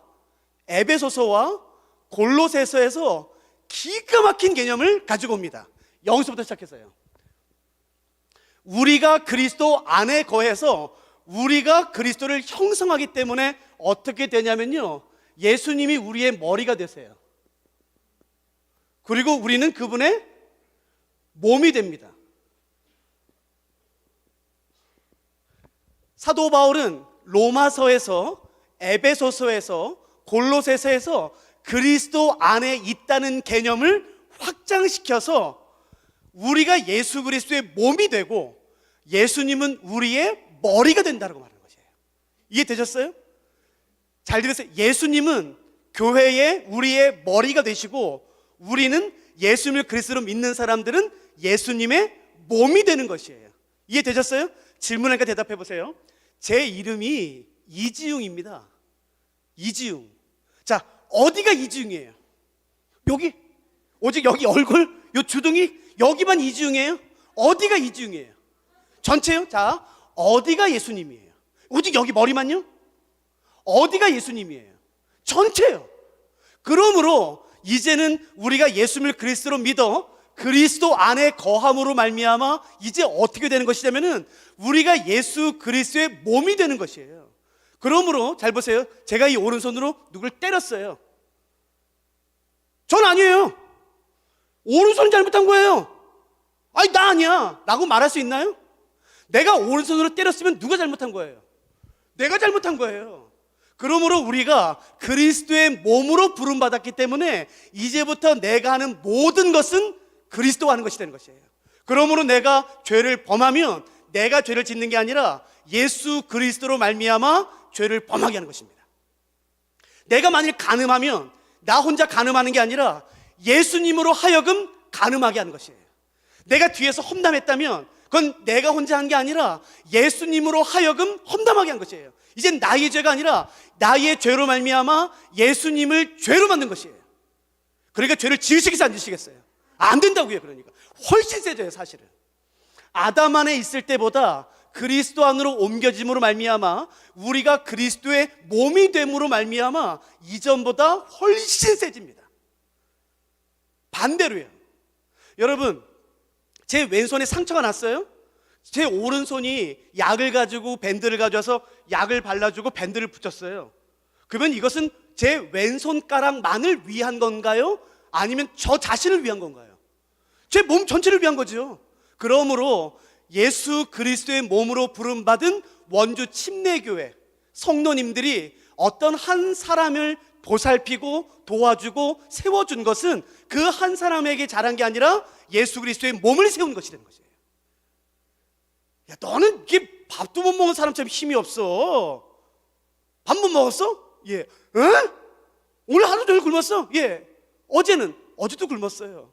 에베소서와 골로새서에서 기가 막힌 개념을 가지고 옵니다. 여기서부터 시작해서요. 우리가 그리스도 안에 거해서 우리가 그리스도를 형성하기 때문에 어떻게 되냐면요, 예수님이 우리의 머리가 되세요. 그리고 우리는 그분의 몸이 됩니다. 사도 바울은 로마서에서, 에베소서에서, 골로새서에서 그리스도 안에 있다는 개념을 확장시켜서 우리가 예수 그리스도의 몸이 되고 예수님은 우리의 머리가 된다고 말하는 것이에요. 이해되셨어요? 잘 들으세요. 예수님은 교회의 우리의 머리가 되시고, 우리는 예수님을 그리스도로 믿는 사람들은 예수님의 몸이 되는 것이에요. 이해되셨어요? 질문하니까 대답해 보세요. 제 이름이 이지웅입니다. 이지웅. 자, 어디가 이지웅이에요? 여기. 오직 여기 얼굴, 요 주둥이, 여기만 이지웅이에요? 어디가 이지웅이에요? 전체요? 자, 어디가 예수님이에요? 오직 여기 머리만요? 어디가 예수님이에요? 전체요. 그러므로 이제는 우리가 예수님을 그리스도로 믿어 그리스도 안에 거함으로 말미암아 이제 어떻게 되는 것이냐면은 우리가 예수 그리스도의 몸이 되는 것이에요. 그러므로 잘 보세요. 제가 이 오른손으로 누굴 때렸어요. 전 아니에요. 오른손이 잘못한 거예요. 아니 나 아니야 라고 말할 수 있나요? 내가 오른손으로 때렸으면 누가 잘못한 거예요? 내가 잘못한 거예요. 그러므로 우리가 그리스도의 몸으로 부름받았기 때문에 이제부터 내가 하는 모든 것은 그리스도가 하는 것이 되는 것이에요. 그러므로 내가 죄를 범하면 내가 죄를 짓는 게 아니라 예수 그리스도로 말미암아 죄를 범하게 하는 것입니다. 내가 만일 간음하면 나 혼자 간음하는 게 아니라 예수님으로 하여금 간음하게 하는 것이에요. 내가 뒤에서 험담했다면 그건 내가 혼자 한 게 아니라 예수님으로 하여금 험담하게 한 것이에요. 이젠 나의 죄가 아니라 나의 죄로 말미암아 예수님을 죄로 만든 것이에요. 그러니까 죄를 지으시겠어요, 안 지으시겠어요? 안 된다고요. 그러니까 훨씬 세져요. 사실은 아담 안에 있을 때보다 그리스도 안으로 옮겨짐으로 말미암아 우리가 그리스도의 몸이 됨으로 말미암아 이전보다 훨씬 세집니다. 반대로요. 여러분, 제 왼손에 상처가 났어요? 제 오른손이 약을 가지고 밴드를 가져와서 약을 발라주고 밴드를 붙였어요. 그러면 이것은 제 왼손가락만을 위한 건가요? 아니면 저 자신을 위한 건가요? 제 몸 전체를 위한 거죠. 그러므로 예수 그리스도의 몸으로 부름받은 원주 침례교회 성도님들이 어떤 한 사람을 보살피고 도와주고 세워준 것은 그 한 사람에게 잘한 게 아니라 예수 그리스도의 몸을 세운 것이 되는 것이에요. 야, 너는 이게 밥도 못 먹은 사람처럼 힘이 없어. 밥 못 먹었어? 예. 에? 오늘 하루 종일 굶었어? 예. 어제도 굶었어요.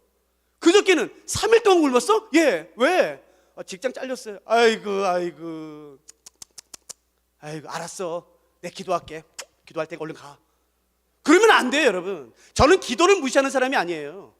그저께는 3일 동안 굶었어? 예. 왜? 직장 잘렸어요. 아이고, 알았어. 내 기도할게. 기도할 테니까 얼른 가. 그러면 안 돼요, 여러분. 저는 기도를 무시하는 사람이 아니에요.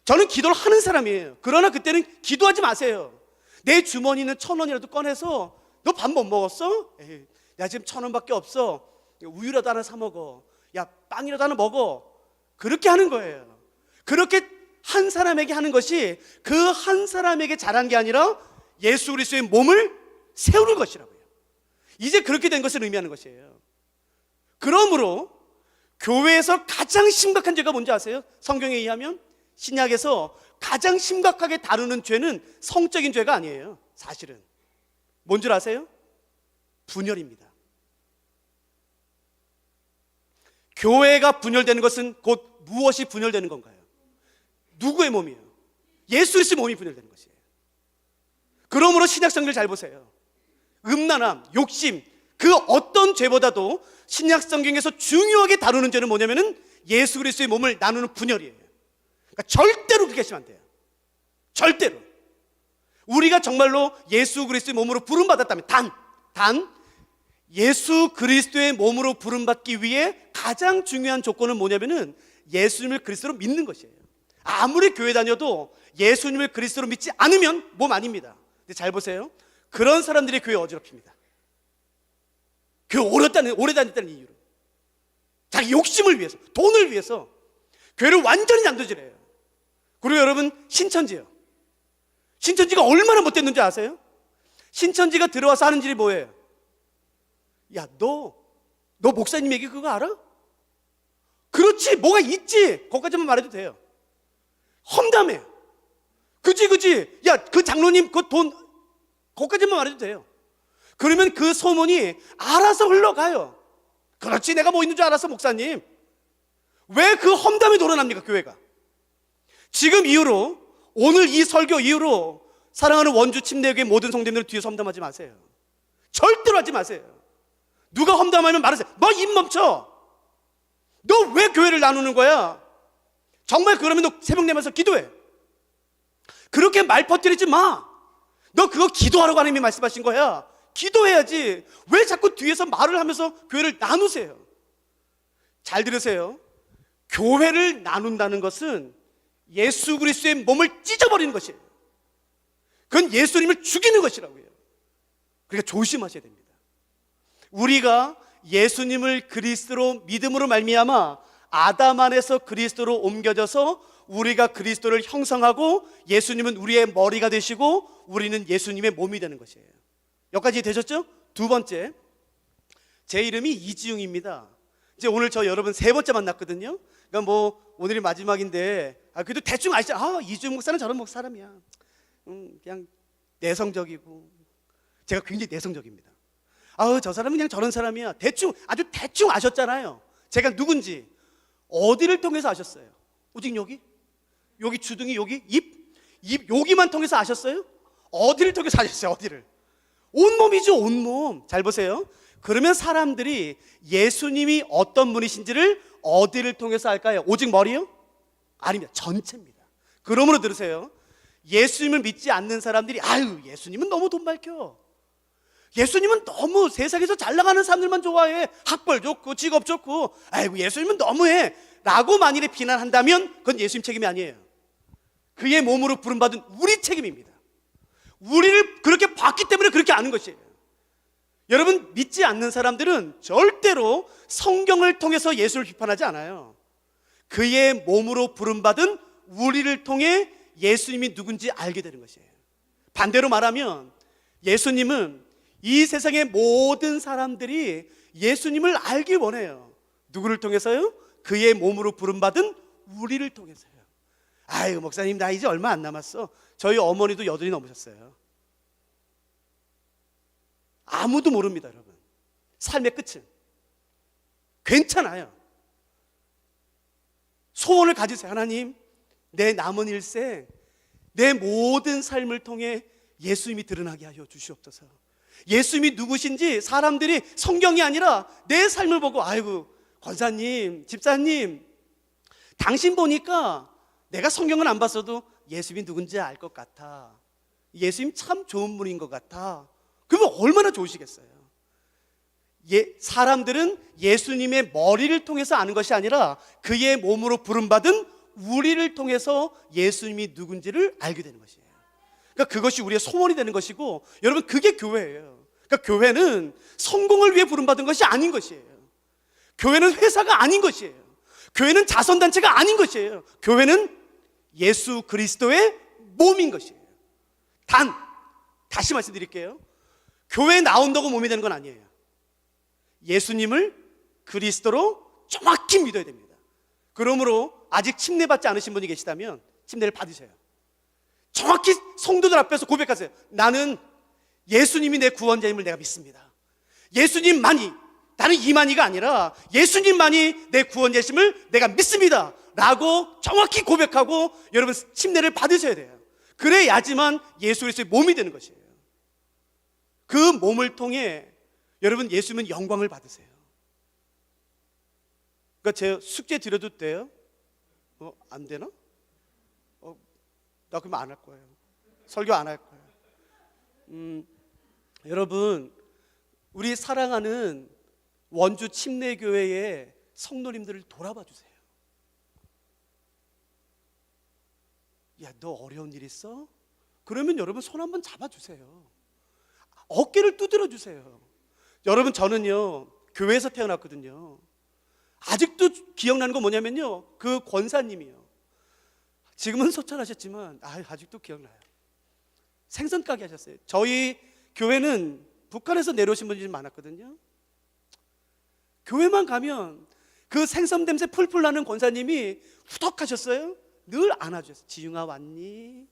저는 기도를 하는 사람이에요. 그러나 그때는 기도하지 마세요. 내 주머니에 있는 1,000원이라도 꺼내서 너 밥 못 먹었어? 에이, 야 지금 1,000원밖에 없어. 우유라도 하나 사 먹어. 야 빵이라도 하나 먹어. 그렇게 하는 거예요. 그렇게 한 사람에게 하는 것이 그 한 사람에게 잘한 게 아니라 예수 그리스도의 몸을 세우는 것이라고요. 이제 그렇게 된 것을 의미하는 것이에요. 그러므로 교회에서 가장 심각한 죄가 뭔지 아세요? 성경에 의하면 신약에서 가장 심각하게 다루는 죄는 성적인 죄가 아니에요. 사실은 뭔 줄 아세요? 분열입니다. 교회가 분열되는 것은 곧 무엇이 분열되는 건가요? 누구의 몸이에요? 예수 그리스도의 몸이 분열되는 것이에요. 그러므로 신약 성경을 잘 보세요. 음란함, 욕심, 그 어떤 죄보다도 신약 성경에서 중요하게 다루는 죄는 뭐냐면은 예수 그리스도의 몸을 나누는 분열이에요. 그러니까 절대로 그렇게 하시면 안 돼요. 절대로. 우리가 정말로 예수 그리스도의 몸으로 부름받았다면 단 예수 그리스도의 몸으로 부름받기 위해 가장 중요한 조건은 뭐냐면은 예수님을 그리스도로 믿는 것이에요. 아무리 교회 다녀도 예수님을 그리스도로 믿지 않으면 몸 아닙니다. 근데 잘 보세요. 그런 사람들이 교회 어지럽힙니다. 교회 오래 다녔다는 이유로 자기 욕심을 위해서, 돈을 위해서 교회를 완전히 난도질해요. 그리고 여러분, 신천지요. 신천지가 얼마나 못됐는지 아세요? 신천지가 들어와서 하는 일이 뭐예요? 야, 너 목사님 얘기 그거 알아? 그렇지, 뭐가 있지. 거기까지만 말해도 돼요. 험담해. 그지. 야, 그 장로님 그 돈, 거기까지만 말해도 돼요. 그러면 그 소문이 알아서 흘러가요. 그렇지, 내가 뭐 있는 줄 알았어, 목사님. 왜 그 험담이 돌아납니까, 교회가? 지금 이후로, 오늘 이 설교 이후로 사랑하는 원주 침례교회 모든 성도님들 뒤에서 험담하지 마세요. 절대로 하지 마세요. 누가 험담하면 말하세요. 너 입 멈춰. 너 왜 교회를 나누는 거야? 정말 그러면 너 새벽 내면서 기도해. 그렇게 말 퍼뜨리지 마. 너 그거 기도하라고 하나님이 말씀하신 거야. 기도해야지. 왜 자꾸 뒤에서 말을 하면서 교회를 나누세요? 잘 들으세요. 교회를 나눈다는 것은 예수 그리스도의 몸을 찢어버리는 것이에요. 그건 예수님을 죽이는 것이라고요. 그러니까 조심하셔야 됩니다. 우리가 예수님을 그리스도로 믿음으로 말미암아 아담 안에서 그리스도로 옮겨져서 우리가 그리스도를 형성하고 예수님은 우리의 머리가 되시고 우리는 예수님의 몸이 되는 것이에요. 여기까지 되셨죠? 두 번째, 제 이름이 이지웅입니다. 이제 오늘 저 여러분 세 번째 만났거든요. 그러니까 뭐 오늘이 마지막인데 그래도 대충 아시죠? 이주영 목사는 저런 사람이야. 그냥 내성적이고, 제가 굉장히 내성적입니다. 저 사람은 그냥 저런 사람이야. 아주 대충 아셨잖아요. 제가 누군지. 어디를 통해서 아셨어요? 오직 여기 주둥이, 여기 입 여기만 통해서 아셨어요? 어디를 통해서 아셨어요? 어디를? 온몸이죠, 온몸. 잘 보세요. 그러면 사람들이 예수님이 어떤 분이신지를 어디를 통해서 알까요? 오직 머리요? 아닙니다. 전체입니다. 그러므로 들으세요. 예수님을 믿지 않는 사람들이 예수님은 너무 돈 밝혀. 예수님은 너무 세상에서 잘 나가는 사람들만 좋아해. 학벌 좋고 직업 좋고. 예수님은 너무해. 라고 만일에 비난한다면 그건 예수님 책임이 아니에요. 그의 몸으로 부름받은 우리 책임입니다. 우리를 그렇게 봤기 때문에 그렇게 아는 것이에요. 여러분, 믿지 않는 사람들은 절대로 성경을 통해서 예수를 비판하지 않아요. 그의 몸으로 부름받은 우리를 통해 예수님이 누군지 알게 되는 것이에요. 반대로 말하면 예수님은 이 세상의 모든 사람들이 예수님을 알길 원해요. 누구를 통해서요? 그의 몸으로 부름받은 우리를 통해서요. 목사님, 나 이제 얼마 안 남았어. 저희 어머니도 8이 넘으셨어요. 아무도 모릅니다, 여러분. 삶의 끝은. 괜찮아요. 소원을 가지세요. 하나님, 내 남은 일생, 내 모든 삶을 통해 예수님이 드러나게 하여 주시옵소서. 예수님이 누구신지 사람들이 성경이 아니라 내 삶을 보고 권사님, 집사님, 당신 보니까 내가 성경은 안 봤어도 예수님이 누군지 알 것 같아. 예수님 참 좋은 분인 것 같아. 그러면 얼마나 좋으시겠어요? 사람들은 예수님의 머리를 통해서 아는 것이 아니라 그의 몸으로 부름받은 우리를 통해서 예수님이 누군지를 알게 되는 것이에요. 그러니까 그것이 우리의 소원이 되는 것이고, 여러분, 그게 교회예요. 그러니까 교회는 성공을 위해 부름받은 것이 아닌 것이에요. 교회는 회사가 아닌 것이에요. 교회는 자선단체가 아닌 것이에요. 교회는 예수 그리스도의 몸인 것이에요. 다시 말씀드릴게요. 교회에 나온다고 몸이 되는 건 아니에요. 예수님을 그리스도로 정확히 믿어야 됩니다. 그러므로 아직 침례받지 않으신 분이 계시다면 침례를 받으세요. 정확히 성도들 앞에서 고백하세요. 나는 예수님이 내 구원자임을 내가 믿습니다. 예수님만이, 나는 이만희가 아니라 예수님만이 내 구원자심을 내가 믿습니다 라고 정확히 고백하고 여러분 침례를 받으셔야 돼요. 그래야지만 예수 그리스도의 몸이 되는 것이에요. 그 몸을 통해 여러분 예수님은 영광을 받으세요. 그러니까 제 숙제 드려도 돼요? 안 되나? 나 그러면 안 할 거예요. 설교 안 할 거예요. 여러분, 우리 사랑하는 원주 침례교회의 성도님들을 돌아봐 주세요. 야, 너 어려운 일 있어? 그러면 여러분 손 한번 잡아주세요. 어깨를 두드려 주세요. 여러분, 저는요 교회에서 태어났거든요. 아직도 기억나는 건 뭐냐면요, 그 권사님이요. 지금은 소천하셨지만 아직도 기억나요. 생선 가게 하셨어요. 저희 교회는 북한에서 내려오신 분들이 많았거든요. 교회만 가면 그 생선 냄새 풀풀 나는 권사님이 후덕하셨어요. 늘 안아주셨어요. 지중아 왔니?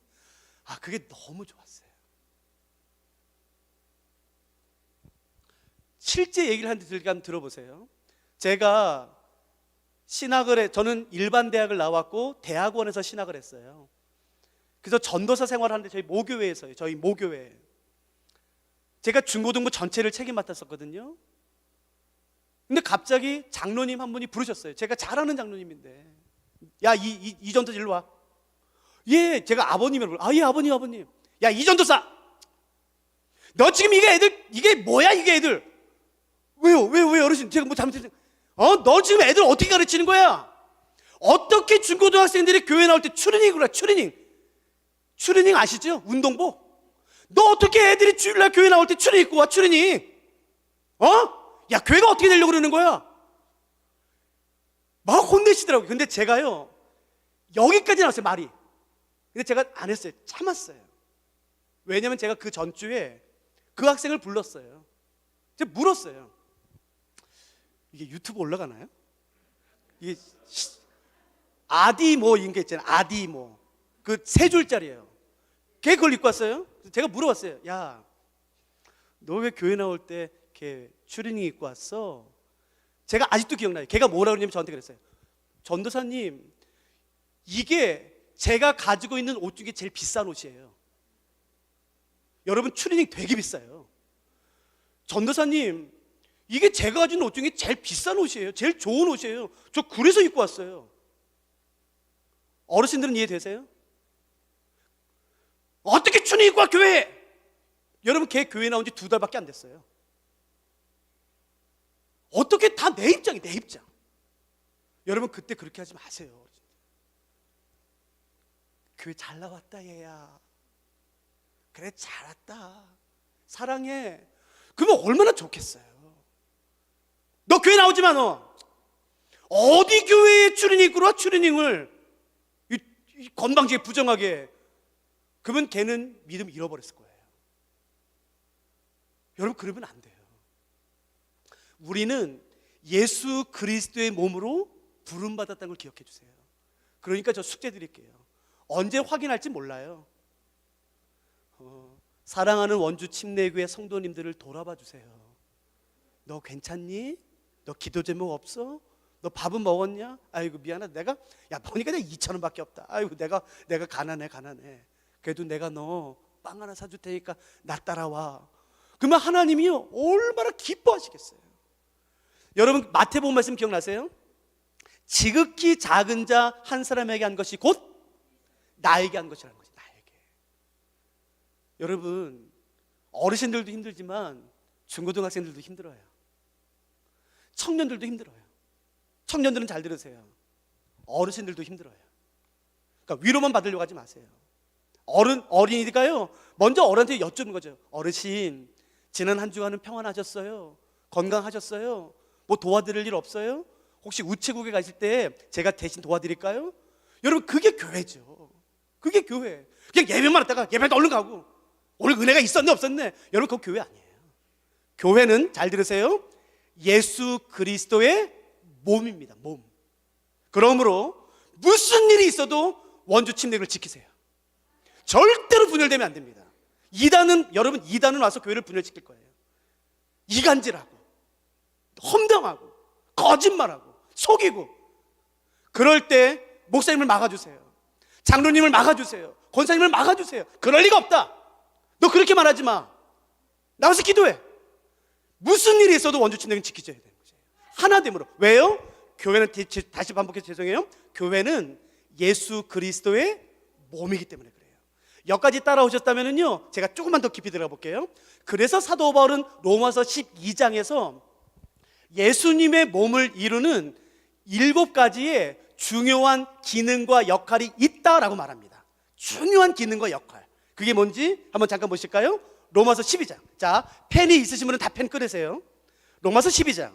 그게 너무 좋았어요. 실제 얘기를 한번 들어보세요. 제가 저는 일반 대학을 나왔고 대학원에서 신학을 했어요. 그래서 전도사 생활을 하는데 저희 모교회에서요. 저희 모교회. 제가 중고등부 전체를 책임 맡았었거든요. 근데 갑자기 장로님 한 분이 부르셨어요. 제가 잘 아는 장로님인데, 야, 이전도 일로 와. 예, 제가 아버님이라고. 예, 아버님. 야, 이전도사, 너 지금 이게 뭐야, 이게 애들? 왜요, 어르신? 제가 뭐 잘못했어요? 너 지금 애들 어떻게 가르치는 거야? 어떻게 중고등학생들이 교회 나올 때 추리닝이구나, 추리닝 아시죠? 운동복. 너 어떻게 애들이 주일날 교회 나올 때 추리닝 입고 와, 추리닝? 야, 교회가 어떻게 되려고 그러는 거야? 막 혼내시더라고요. 근데 제가요, 여기까지 나왔어요, 말이. 근데 제가 안 했어요. 참았어요. 왜냐면 제가 그 전주에 그 학생을 불렀어요. 제가 물었어요. 이게 유튜브 올라가나요? 이게 아디모 이런 게 있잖아요. 아디모. 그 세 줄짜리예요. 걔 그걸 입고 왔어요. 제가 물어봤어요. 야, 너 왜 교회 나올 때 걔 추리닝 입고 왔어? 제가 아직도 기억나요. 걔가 뭐라 그러냐면 저한테 그랬어요. 전도사님, 이게 제가 가지고 있는 옷 중에 제일 비싼 옷이에요. 여러분, 추리닝 되게 비싸요. 전도사님, 이게 제가 가진 옷 중에 제일 비싼 옷이에요. 제일 좋은 옷이에요. 저 그래서 입고 왔어요. 어르신들은 이해되세요? 어떻게 추리닝 입고 와 교회에? 여러분, 걔 교회 나온 지 2달밖에 안 됐어요. 어떻게 다 내 입장이 내 입장. 여러분, 그때 그렇게 하지 마세요. 교회 잘 나왔다 얘야. 그래, 잘 왔다. 사랑해. 그러면 얼마나 좋겠어요. 너 교회 나오지 마. 너 어디 교회에 추리닝 입고 와? 추리닝을 이 건방지게 부정하게. 그러면 걔는 믿음 잃어버렸을 거예요. 여러분, 그러면 안 돼요. 우리는 예수 그리스도의 몸으로 부름받았다는 걸 기억해 주세요. 그러니까 저 숙제 드릴게요. 언제 확인할지 몰라요. 사랑하는 원주 침례교회 성도님들을 돌아봐 주세요. 너 괜찮니? 너 기도 제목 없어? 너 밥은 먹었냐? 아이고 미안하다. 내가 보니까 내가 2,000원밖에 없다. 아이고 내가 가난해. 그래도 내가 너 빵 하나 사줄 테니까 나 따라와. 그러면 하나님이요 얼마나 기뻐하시겠어요. 여러분, 마태복음 말씀 기억나세요? 지극히 작은 자 한 사람에게 한 것이 곧 나에게 한 것이라는 거지. 나에게. 여러분, 어르신들도 힘들지만 중고등학생들도 힘들어요. 청년들도 힘들어요. 청년들은 잘 들으세요. 어르신들도 힘들어요. 그러니까 위로만 받으려고 하지 마세요. 어린이가요 먼저 어른한테 여쭙는 거죠. 어르신, 지난 한 주간은 평안하셨어요? 건강하셨어요? 뭐 도와드릴 일 없어요? 혹시 우체국에 가실 때 제가 대신 도와드릴까요? 여러분, 그게 교회죠. 그게 교회. 그냥 예배만 했다가 예배 얼른 가고 오늘 은혜가 있었네 없었네. 여러분, 그거 교회 아니에요. 교회는 잘 들으세요. 예수 그리스도의 몸입니다. 몸. 그러므로 무슨 일이 있어도 원주 침례교를 지키세요. 절대로 분열되면 안 됩니다. 여러분, 이단은 와서 교회를 분열시킬 거예요. 이간질하고 험담하고 거짓말하고 속이고. 그럴 때 목사님을 막아주세요. 장로님을 막아주세요. 권사님을 막아주세요. 그럴 리가 없다. 너 그렇게 말하지 마. 나와서 기도해. 무슨 일이 있어도 원주 침례는 지키셔야 되는 거죠. 하나됨으로. 왜요? 교회는, 다시 반복해서 죄송해요, 교회는 예수 그리스도의 몸이기 때문에 그래요. 여기까지 따라오셨다면요 제가 조금만 더 깊이 들어가 볼게요. 그래서 사도 바울은 로마서 12장에서 예수님의 몸을 이루는 7가지의 중요한 기능과 역할이 있다라고 말합니다. 중요한 기능과 역할. 그게 뭔지 한번 잠깐 보실까요? 로마서 12장. 자, 펜이 있으신 분은 다 펜 꺼내세요. 로마서 12장.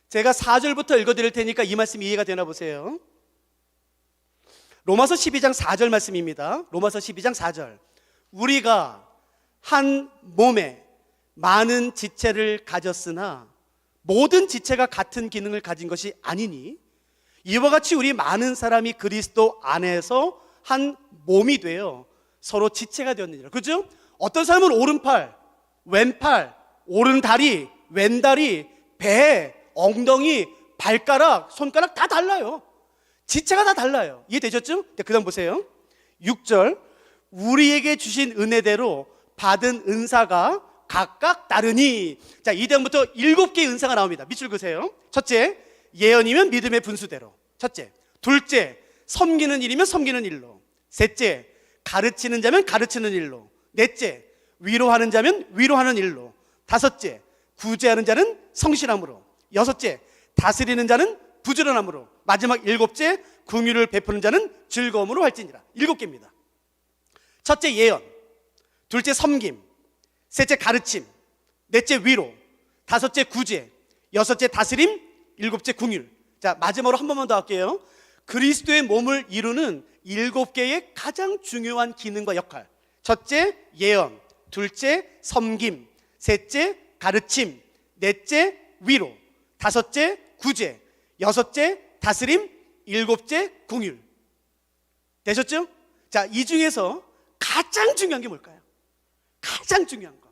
제가 4절부터 읽어드릴 테니까 이 말씀 이해가 되나 보세요. 로마서 12장 4절 말씀입니다. 로마서 12장 4절. 우리가 한 몸에 많은 지체를 가졌으나 모든 지체가 같은 기능을 가진 것이 아니니 이와 같이 우리 많은 사람이 그리스도 안에서 한 몸이 되어 서로 지체가 되었느니라. 그렇죠? 어떤 사람은 오른팔, 왼팔, 오른다리, 왼다리, 배, 엉덩이, 발가락, 손가락 다 달라요. 지체가 다 달라요. 이해되셨죠? 그 다음 보세요. 6절. 우리에게 주신 은혜대로 받은 은사가 각각 다르니. 자, 이 다음부터 7개의 은사가 나옵니다. 밑줄 그세요. 첫째, 예언이면 믿음의 분수대로. 첫째. 둘째, 섬기는 일이면 섬기는 일로. 셋째, 가르치는 자면 가르치는 일로. 넷째, 위로하는 자면 위로하는 일로. 다섯째, 구제하는 자는 성실함으로. 여섯째, 다스리는 자는 부지런함으로. 마지막 7째, 긍휼을 베푸는 자는 즐거움으로 할지니라. 7개입니다. 첫째, 예언. 둘째, 섬김. 셋째, 가르침. 넷째, 위로. 다섯째, 구제. 여섯째, 다스림. 7째, 긍휼. 자, 마지막으로 한 번만 더 할게요. 그리스도의 몸을 이루는 7개의 가장 중요한 기능과 역할. 첫째, 예언. 둘째, 섬김. 셋째, 가르침. 넷째 위로, 다섯째 구제, 여섯째 다스림, 일곱째 궁율. 되셨죠? 자, 이 중에서 가장 중요한 게 뭘까요? 가장 중요한 거.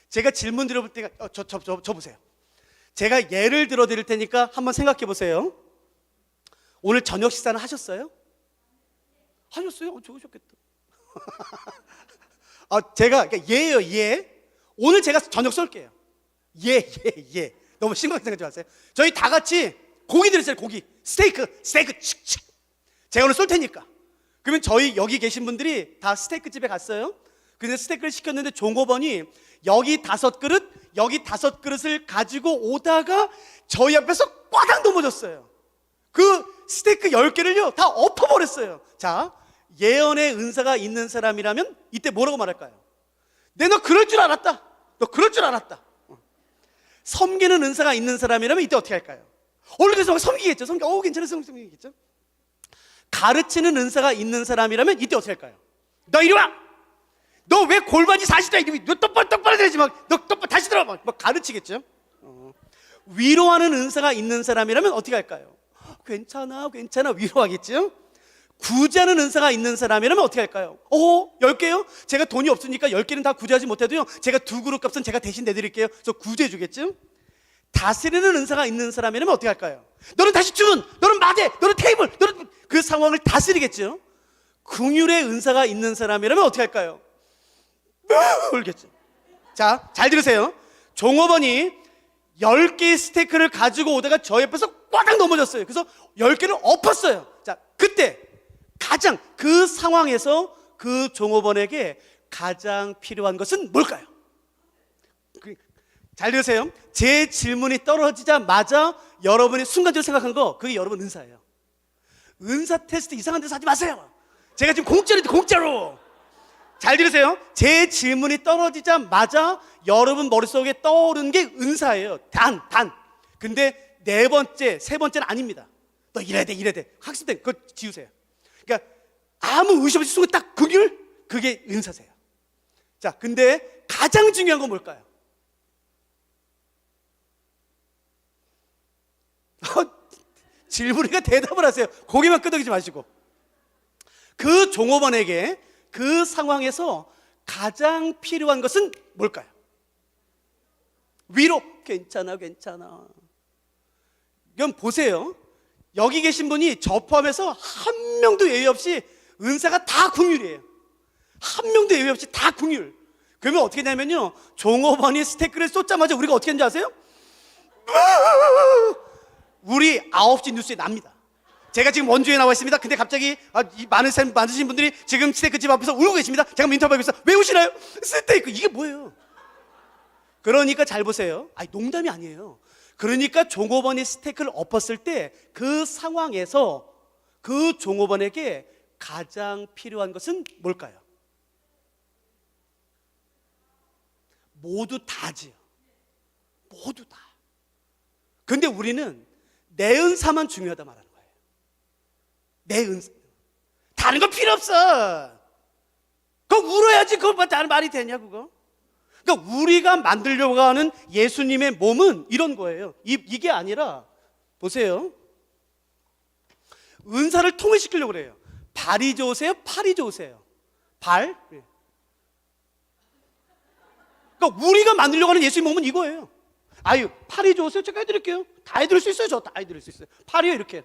제가 질문 드려볼 때가 저 보세요. 제가 예를 들어 드릴 테니까 한번 생각해 보세요. 오늘 저녁 식사는 하셨어요? 하셨어요? 좋으셨겠다. 제가 예예요, 예. 오늘 제가 저녁 쏠게요. 예. 너무 심각하게 생각하지 마세요. 저희 다 같이 고기 드렸어요. 고기, 스테이크 칙칙. 제가 오늘 쏠 테니까. 그러면 저희 여기 계신 분들이 다 스테이크 집에 갔어요. 근데 스테이크를 시켰는데 종업원이 여기 5그릇, 여기 5그릇을 가지고 오다가 저희 앞에서 꽈당 넘어졌어요. 그 스테이크 10개를요 다 엎어버렸어요. 자, 예언의 은사가 있는 사람이라면 이때 뭐라고 말할까요? 너 그럴 줄 알았다. 너 그럴 줄 알았다. 섬기는 은사가 있는 사람이라면 이때 어떻게 할까요? 그래서 섬기겠죠. 괜찮아, 섬기겠죠. 가르치는 은사가 있는 사람이라면 이때 어떻게 할까요? 너 이리 와. 너 왜 골반이 40도야? 너 똑바로 되지 마. 너 똑바로 다시 들어. 막 가르치겠죠. 위로하는 은사가 있는 사람이라면 어떻게 할까요? 괜찮아 위로하겠죠. 구제하는 은사가 있는 사람이라면 어떻게 할까요? 10개요? 제가 돈이 없으니까 10개는 다 구제하지 못해도요, 제가 2그릇 값은 제가 대신 내드릴게요. 저 구제해 주겠죠. 다스리는 은사가 있는 사람이라면 어떻게 할까요? 너는 다시 주문, 너는 마대, 너는 테이블, 너는 그 상황을 다스리겠죠. 긍휼의 은사가 있는 사람이라면 어떻게 할까요? 울겠죠. 자, 잘 들으세요. 종업원이 10개의 스테이크를 가지고 오다가 저 옆에서 꽈당 넘어졌어요. 그래서 10개를 엎었어요. 자, 그때 가장 그 상황에서 그 종업원에게 가장 필요한 것은 뭘까요? 잘 들으세요. 제 질문이 떨어지자마자 여러분이 순간적으로 생각한 거, 그게 여러분 은사예요. 은사 테스트 이상한 데서 하지 마세요. 제가 지금 공짜로. 잘 들으세요. 제 질문이 떨어지자마자 여러분 머릿속에 떠오르는 게 은사예요. 단. 근데 4번째, 3번째는 아닙니다. 너 이래야 돼. 학습 때 그거 지우세요. 그러니까 아무 의심 없이 순간 딱 긍휼, 그게 은사세요. 자, 근데 가장 중요한 건 뭘까요? 질문이니까 대답을 하세요. 고개만 끄덕이지 마시고. 그 종업원에게 그 상황에서 가장 필요한 것은 뭘까요? 위로. 괜찮아. 그럼 보세요. 여기 계신 분이 저 포함해서 한 명도 예외 없이 은사가 다 긍휼이에요. 한 명도 예외 없이 다 긍휼. 그러면 어떻게 되냐면요, 종업원이 스테이크를 쏟자마자 우리가 어떻게 하는지 아세요? 우리 9시 뉴스에 납니다. 제가 지금 원주에 나와 있습니다. 근데 갑자기 많으신 분들이 지금 스테이크 집 앞에서 울고 계십니다. 제가 인터뷰하고 있어요. 왜 우시나요? 스테이크 이게 뭐예요? 그러니까 잘 보세요. 농담이 아니에요. 그러니까 종업원이 스테이크를 엎었을 때 그 상황에서 그 종업원에게 가장 필요한 것은 뭘까요? 모두 다지요. 모두 다. 근데 우리는 내 은사만 중요하다 말하는 거예요. 내 은사. 다른 거 필요 없어. 그거 울어야지. 그거 다른 말이 되냐 그거? 그러니까 우리가 만들려고 하는 예수님의 몸은 이런 거예요. 이게 아니라 보세요. 은사를 통일시키려고 그래요. 발이 좋으세요? 팔이 좋으세요? 발? 그러니까 우리가 만들려고 하는 예수님 몸은 이거예요. 팔이 좋으세요? 제가 해드릴게요. 다 해드릴 수 있어요. 저 다 해드릴 수 있어요. 팔이요 이렇게.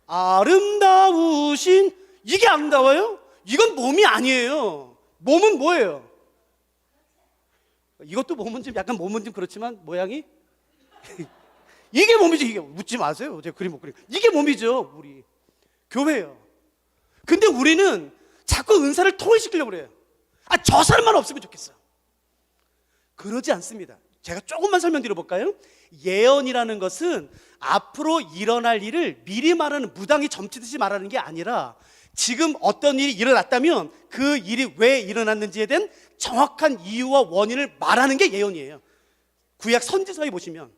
아름다우신. 이게 아름다워요? 이건 몸이 아니에요. 몸은 뭐예요? 이것도 몸은 좀 약간 몸은 좀 그렇지만 모양이 이게 몸이죠. 이게 묻지 마세요. 제가 그림 못 그리고 이게 몸이죠. 우리 교회예요. 근데 우리는 자꾸 은사를 통일시키려고 그래요. 저 사람만 없으면 좋겠어. 그러지 않습니다. 제가 조금만 설명드려 볼까요? 예언이라는 것은 앞으로 일어날 일을 미리 말하는, 무당이 점치듯이 말하는 게 아니라 지금 어떤 일이 일어났다면 그 일이 왜 일어났는지에 대한 정확한 이유와 원인을 말하는 게 예언이에요. 구약 선지서에 보시면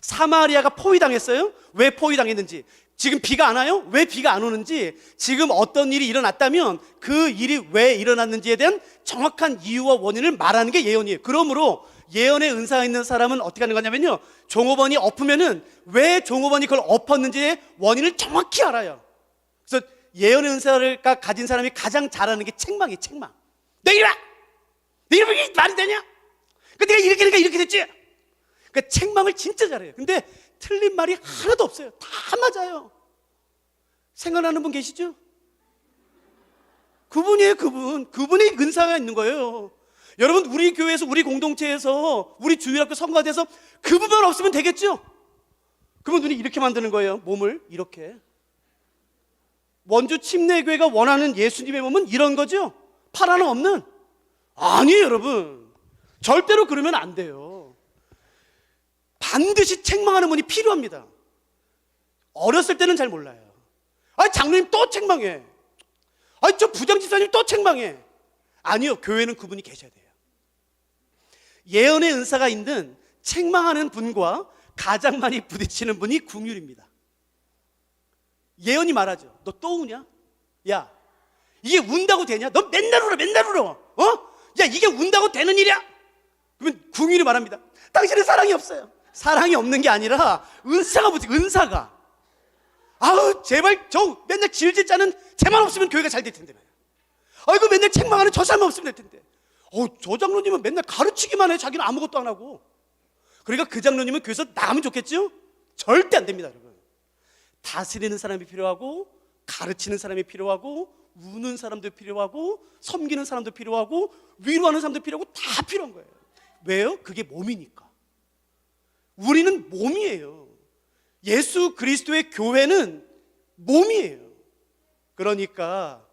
사마리아가 포위당했어요. 왜 포위당했는지 지금 비가 안 와요? 왜 비가 안 오는지, 지금 어떤 일이 일어났다면 그 일이 왜 일어났는지에 대한 정확한 이유와 원인을 말하는 게 예언이에요. 그러므로 예언의 은사가 있는 사람은 어떻게 하는 거냐면요, 종업원이 엎으면은 왜 종업원이 그걸 엎었는지의 원인을 정확히 알아요. 그래서 예언의 은사를 가진 사람이 가장 잘하는 게 책망이에요. 책망. 너 이리 와! 너 이러면 말이 되냐? 내가 이렇게 하니까 이렇게 됐지? 그러니까 책망을 진짜 잘해요. 근데 틀린 말이 하나도 없어요. 다 맞아요. 생각나는 분 계시죠? 그분이에요. 그분의 은사가 있는 거예요. 여러분, 우리 교회에서, 우리 공동체에서, 우리 주일학교 성가대에서 그분만 없으면 되겠죠? 그러면 눈이 이렇게 만드는 거예요. 몸을 이렇게. 원주 침례교회가 원하는 예수님의 몸은 이런 거죠? 팔 하나 없는? 아니에요, 여러분. 절대로 그러면 안 돼요. 반드시 책망하는 분이 필요합니다. 어렸을 때는 잘 몰라요. 장로님 또 책망해. 저 부장집사님 또 책망해. 아니요, 교회는 그분이 계셔야 돼요. 예언의 은사가 있는 책망하는 분과 가장 많이 부딪히는 분이 궁율입니다. 예언이 말하죠. 너 또 우냐? 야, 이게 운다고 되냐? 너 맨날 울어, 맨날 울어. 야, 이게 운다고 되는 일이야? 그러면 궁율이 말합니다. 당신은 사랑이 없어요. 사랑이 없는 게 아니라 은사가 뭐지? 은사가. 아우, 제발 저 맨날 질질 짜는 쟤만 없으면 교회가 잘 될 텐데. 아이고, 맨날 책망하는 저 사람 없으면 될 텐데. 저 장로님은 맨날 가르치기만 해. 자기는 아무것도 안 하고. 그러니까 그 장로님은 교회에서 나가면 좋겠죠? 절대 안 됩니다, 여러분. 다스리는 사람이 필요하고, 가르치는 사람이 필요하고, 우는 사람도 필요하고, 섬기는 사람도 필요하고, 위로하는 사람도 필요하고, 다 필요한 거예요. 왜요? 그게 몸이니까. 우리는 몸이에요. 예수 그리스도의 교회는 몸이에요. 그러니까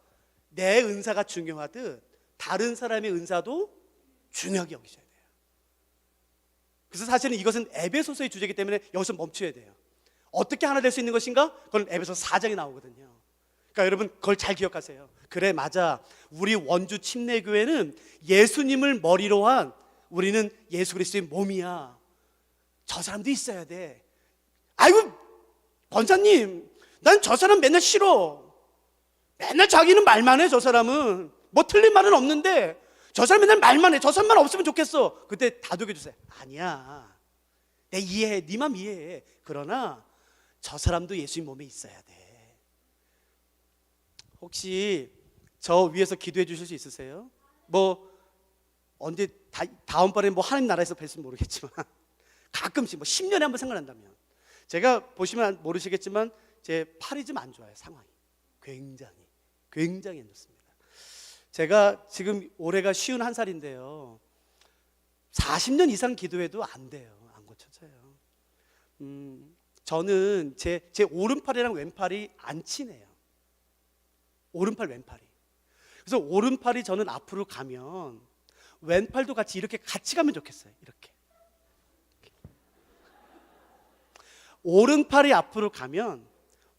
내 은사가 중요하듯 다른 사람의 은사도 중요하게 여기셔야 돼요. 그래서 사실은 이것은 에베소서의 주제이기 때문에 여기서 멈춰야 돼요. 어떻게 하나 될 수 있는 것인가? 그건 에베소 4장에 나오거든요. 그러니까 여러분, 그걸 잘 기억하세요. 그래, 맞아. 우리 원주 침례교회는 예수님을 머리로 한, 우리는 예수 그리스도의 몸이야. 저 사람도 있어야 돼. 아이고, 권사님, 난 저 사람 맨날 싫어. 맨날 자기는 말만 해. 저 사람은 뭐 틀린 말은 없는데 저 사람 맨날 말만 해. 저 사람만 없으면 좋겠어. 그때 다독여 주세요. 아니야, 내 이해해. 네 맘 이해해. 그러나 저 사람도 예수님 몸에 있어야 돼. 혹시 저 위에서 기도해 주실 수 있으세요? 뭐 언제 다음번에 뭐 하나님 나라에서 뵐지 모르겠지만 가끔씩 뭐 10년에 한번 생각난다면, 제가 보시면 모르시겠지만 제 팔이 좀 안 좋아요. 상황이 굉장히 안 좋습니다. 제가 지금 올해가 51살인데요 40년 이상 기도해도 안 돼요. 안 고쳐져요. 저는 제 오른팔이랑 왼팔이 안 친해요. 오른팔 왼팔이. 그래서 오른팔이 저는 앞으로 가면 왼팔도 같이 이렇게 같이 가면 좋겠어요. 이렇게. 오른팔이 앞으로 가면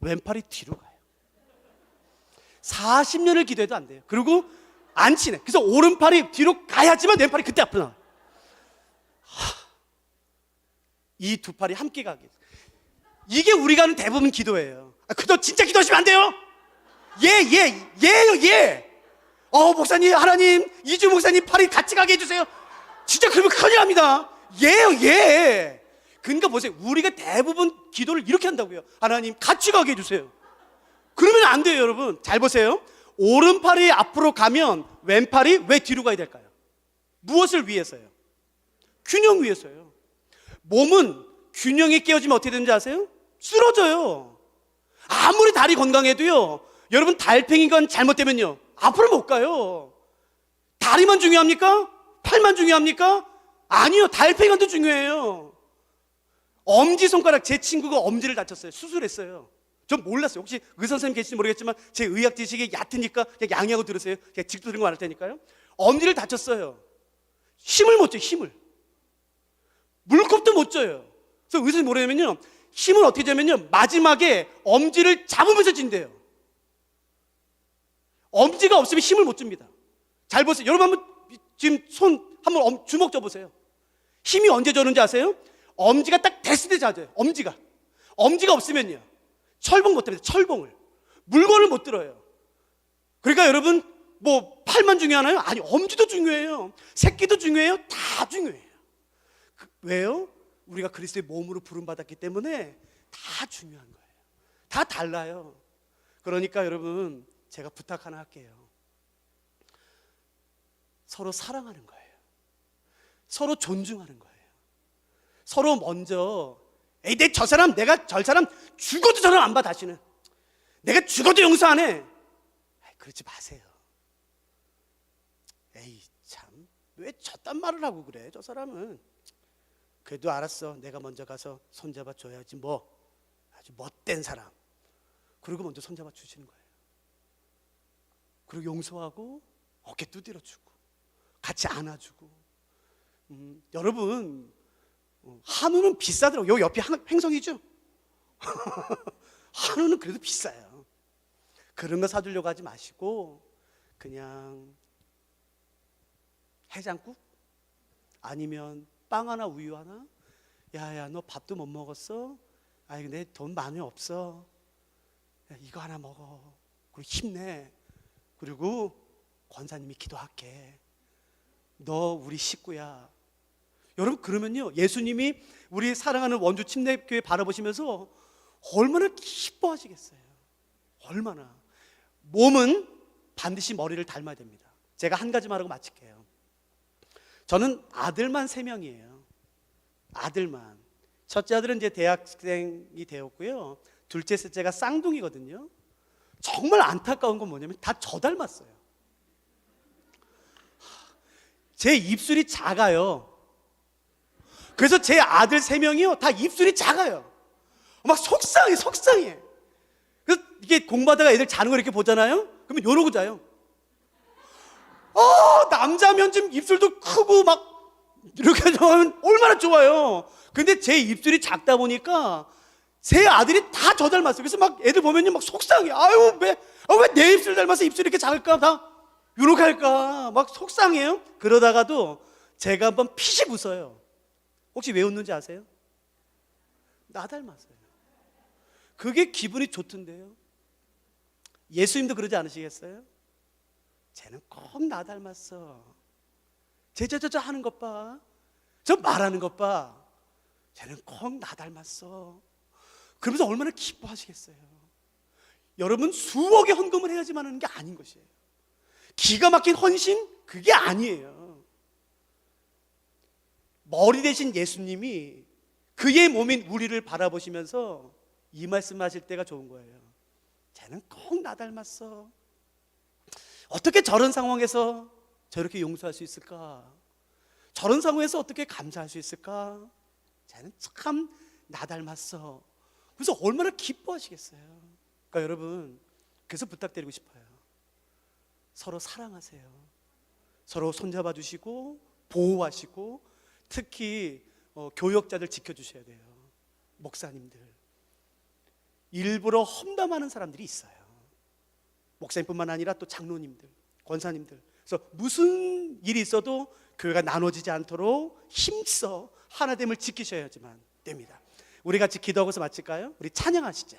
왼팔이 뒤로 가요. 40년을 기도해도 안 돼요. 그리고 안 친해. 그래서 오른팔이 뒤로 가야지만 왼팔이 그때 앞으로 나와요. 이 두 팔이 함께 가게. 이게 우리가 하는 대부분 기도예요. 그저 진짜 기도하시면 안 돼요. 예. 목사님, 하나님, 이주 목사님 팔이 같이 가게 해주세요. 진짜 그러면 큰일 납니다. 예. 그러니까 보세요. 우리가 대부분 기도를 이렇게 한다고요. 하나님, 같이 가게 해주세요. 그러면 안 돼요, 여러분. 잘 보세요. 오른팔이 앞으로 가면 왼팔이 왜 뒤로 가야 될까요? 무엇을 위해서요? 균형 위해서요. 몸은 균형이 깨어지면 어떻게 되는지 아세요? 쓰러져요. 아무리 다리 건강해도요, 여러분, 달팽이관 잘못되면요 앞으로 못 가요. 다리만 중요합니까? 팔만 중요합니까? 아니요, 달팽이관도 중요해요. 엄지손가락, 제 친구가 엄지를 다쳤어요. 수술했어요. 전 몰랐어요. 혹시 의사 선생님 계실지 모르겠지만 제 의학 지식이 얕으니까 그냥 양해하고 들으세요. 그냥 직도 들은 거 안 할 테니까요. 엄지를 다쳤어요. 힘을 못 줘요. 힘을. 물컵도 못 줘요. 그래서 의사님이 뭐냐면요, 힘을 어떻게 주냐면요, 마지막에 엄지를 잡으면서 진대요. 엄지가 없으면 힘을 못 줍니다. 잘 보세요. 여러분 한번 지금 손 한번 주먹 져보세요. 힘이 언제 주는지 아세요? 엄지가 딱 됐을 때 져요. 엄지가 없으면요 철봉 못 듭니다. 철봉을. 물건을 못 들어요. 그러니까 여러분, 뭐 팔만 중요하나요? 아니, 엄지도 중요해요. 새끼도 중요해요. 다 중요해요. 왜요? 우리가 그리스도의 몸으로 부름받았기 때문에 다 중요한 거예요. 다 달라요. 그러니까 여러분, 제가 부탁 하나 할게요. 서로 사랑하는 거예요. 서로 존중하는 거예요. 서로 먼저, 에이, 내가 저 사람 죽어도 저를 안 봐, 다시는. 내가 죽어도 용서 안 해. 그러지 마세요. 에이, 참, 왜 저딴 말을 하고 그래, 저 사람은. 그래도 알았어, 내가 먼저 가서 손잡아 줘야지, 뭐. 아주 못된 사람. 그리고 먼저 손잡아 주시는 거예요. 그리고 용서하고 어깨 두드려주고 같이 안아주고. 여러분, 한우는 비싸더라고요. 요 옆에 횡성이죠? 한우는 그래도 비싸요. 그런 거 사주려고 하지 마시고 그냥 해장국? 아니면 빵 하나 우유 하나? 야야, 너 밥도 못 먹었어? 아이, 근데 돈 많이 없어. 야, 이거 하나 먹어. 그리고 힘내. 그리고 권사님이 기도할게. 너 우리 식구야. 여러분, 그러면요, 예수님이 우리 사랑하는 원주 침례교회 바라보시면서 얼마나 기뻐하시겠어요. 얼마나. 몸은 반드시 머리를 닮아야 됩니다. 제가 한 가지 말하고 마칠게요. 저는 아들만 3명이에요. 아들만. 첫째 아들은 이제 대학생이 되었고요. 둘째, 셋째가 쌍둥이거든요. 정말 안타까운 건 뭐냐면 다 저 닮았어요. 제 입술이 작아요. 그래서 제 아들 3명이요, 다 입술이 작아요. 막 속상해. 그래서 이게 공부하다가 애들 자는 거 이렇게 보잖아요. 그러면 이러고 자요. 남자면 좀 입술도 크고 막 이렇게 하면 얼마나 좋아요. 근데 제 입술이 작다 보니까 제 아들이 다 저 닮았어요. 그래서 막 애들 보면요, 막 속상해. 아유, 왜 내 입술 닮아서 입술이 이렇게 작을까? 다 이렇게 할까? 막 속상해요. 그러다가도 제가 한번 피식 웃어요. 혹시 왜 웃는지 아세요? 나 닮았어요. 그게 기분이 좋던데요. 예수님도 그러지 않으시겠어요? 쟤는 꼭 나 닮았어. 쟤 하는 것 봐. 저 말하는 것 봐. 쟤는 꼭 나 닮았어. 그러면서 얼마나 기뻐하시겠어요. 여러분, 수억의 헌금을 해야지만 하는 게 아닌 것이에요. 기가 막힌 헌신? 그게 아니에요. 머리 대신 예수님이 그의 몸인 우리를 바라보시면서 이 말씀하실 때가 좋은 거예요. 쟤는 꼭 나 닮았어. 어떻게 저런 상황에서 저렇게 용서할 수 있을까? 저런 상황에서 어떻게 감사할 수 있을까? 쟤는 참 나 닮았어. 그래서 얼마나 기뻐하시겠어요. 그러니까 여러분, 그래서 부탁드리고 싶어요. 서로 사랑하세요. 서로 손잡아 주시고 보호하시고, 특히 교역자들 지켜주셔야 돼요. 목사님들 일부러 험담하는 사람들이 있어요. 목사님뿐만 아니라 또 장로님들, 권사님들. 그래서 무슨 일이 있어도 교회가 나눠지지 않도록 힘써 하나됨을 지키셔야지만 됩니다. 우리 같이 기도하고서 마칠까요? 우리 찬양하시죠.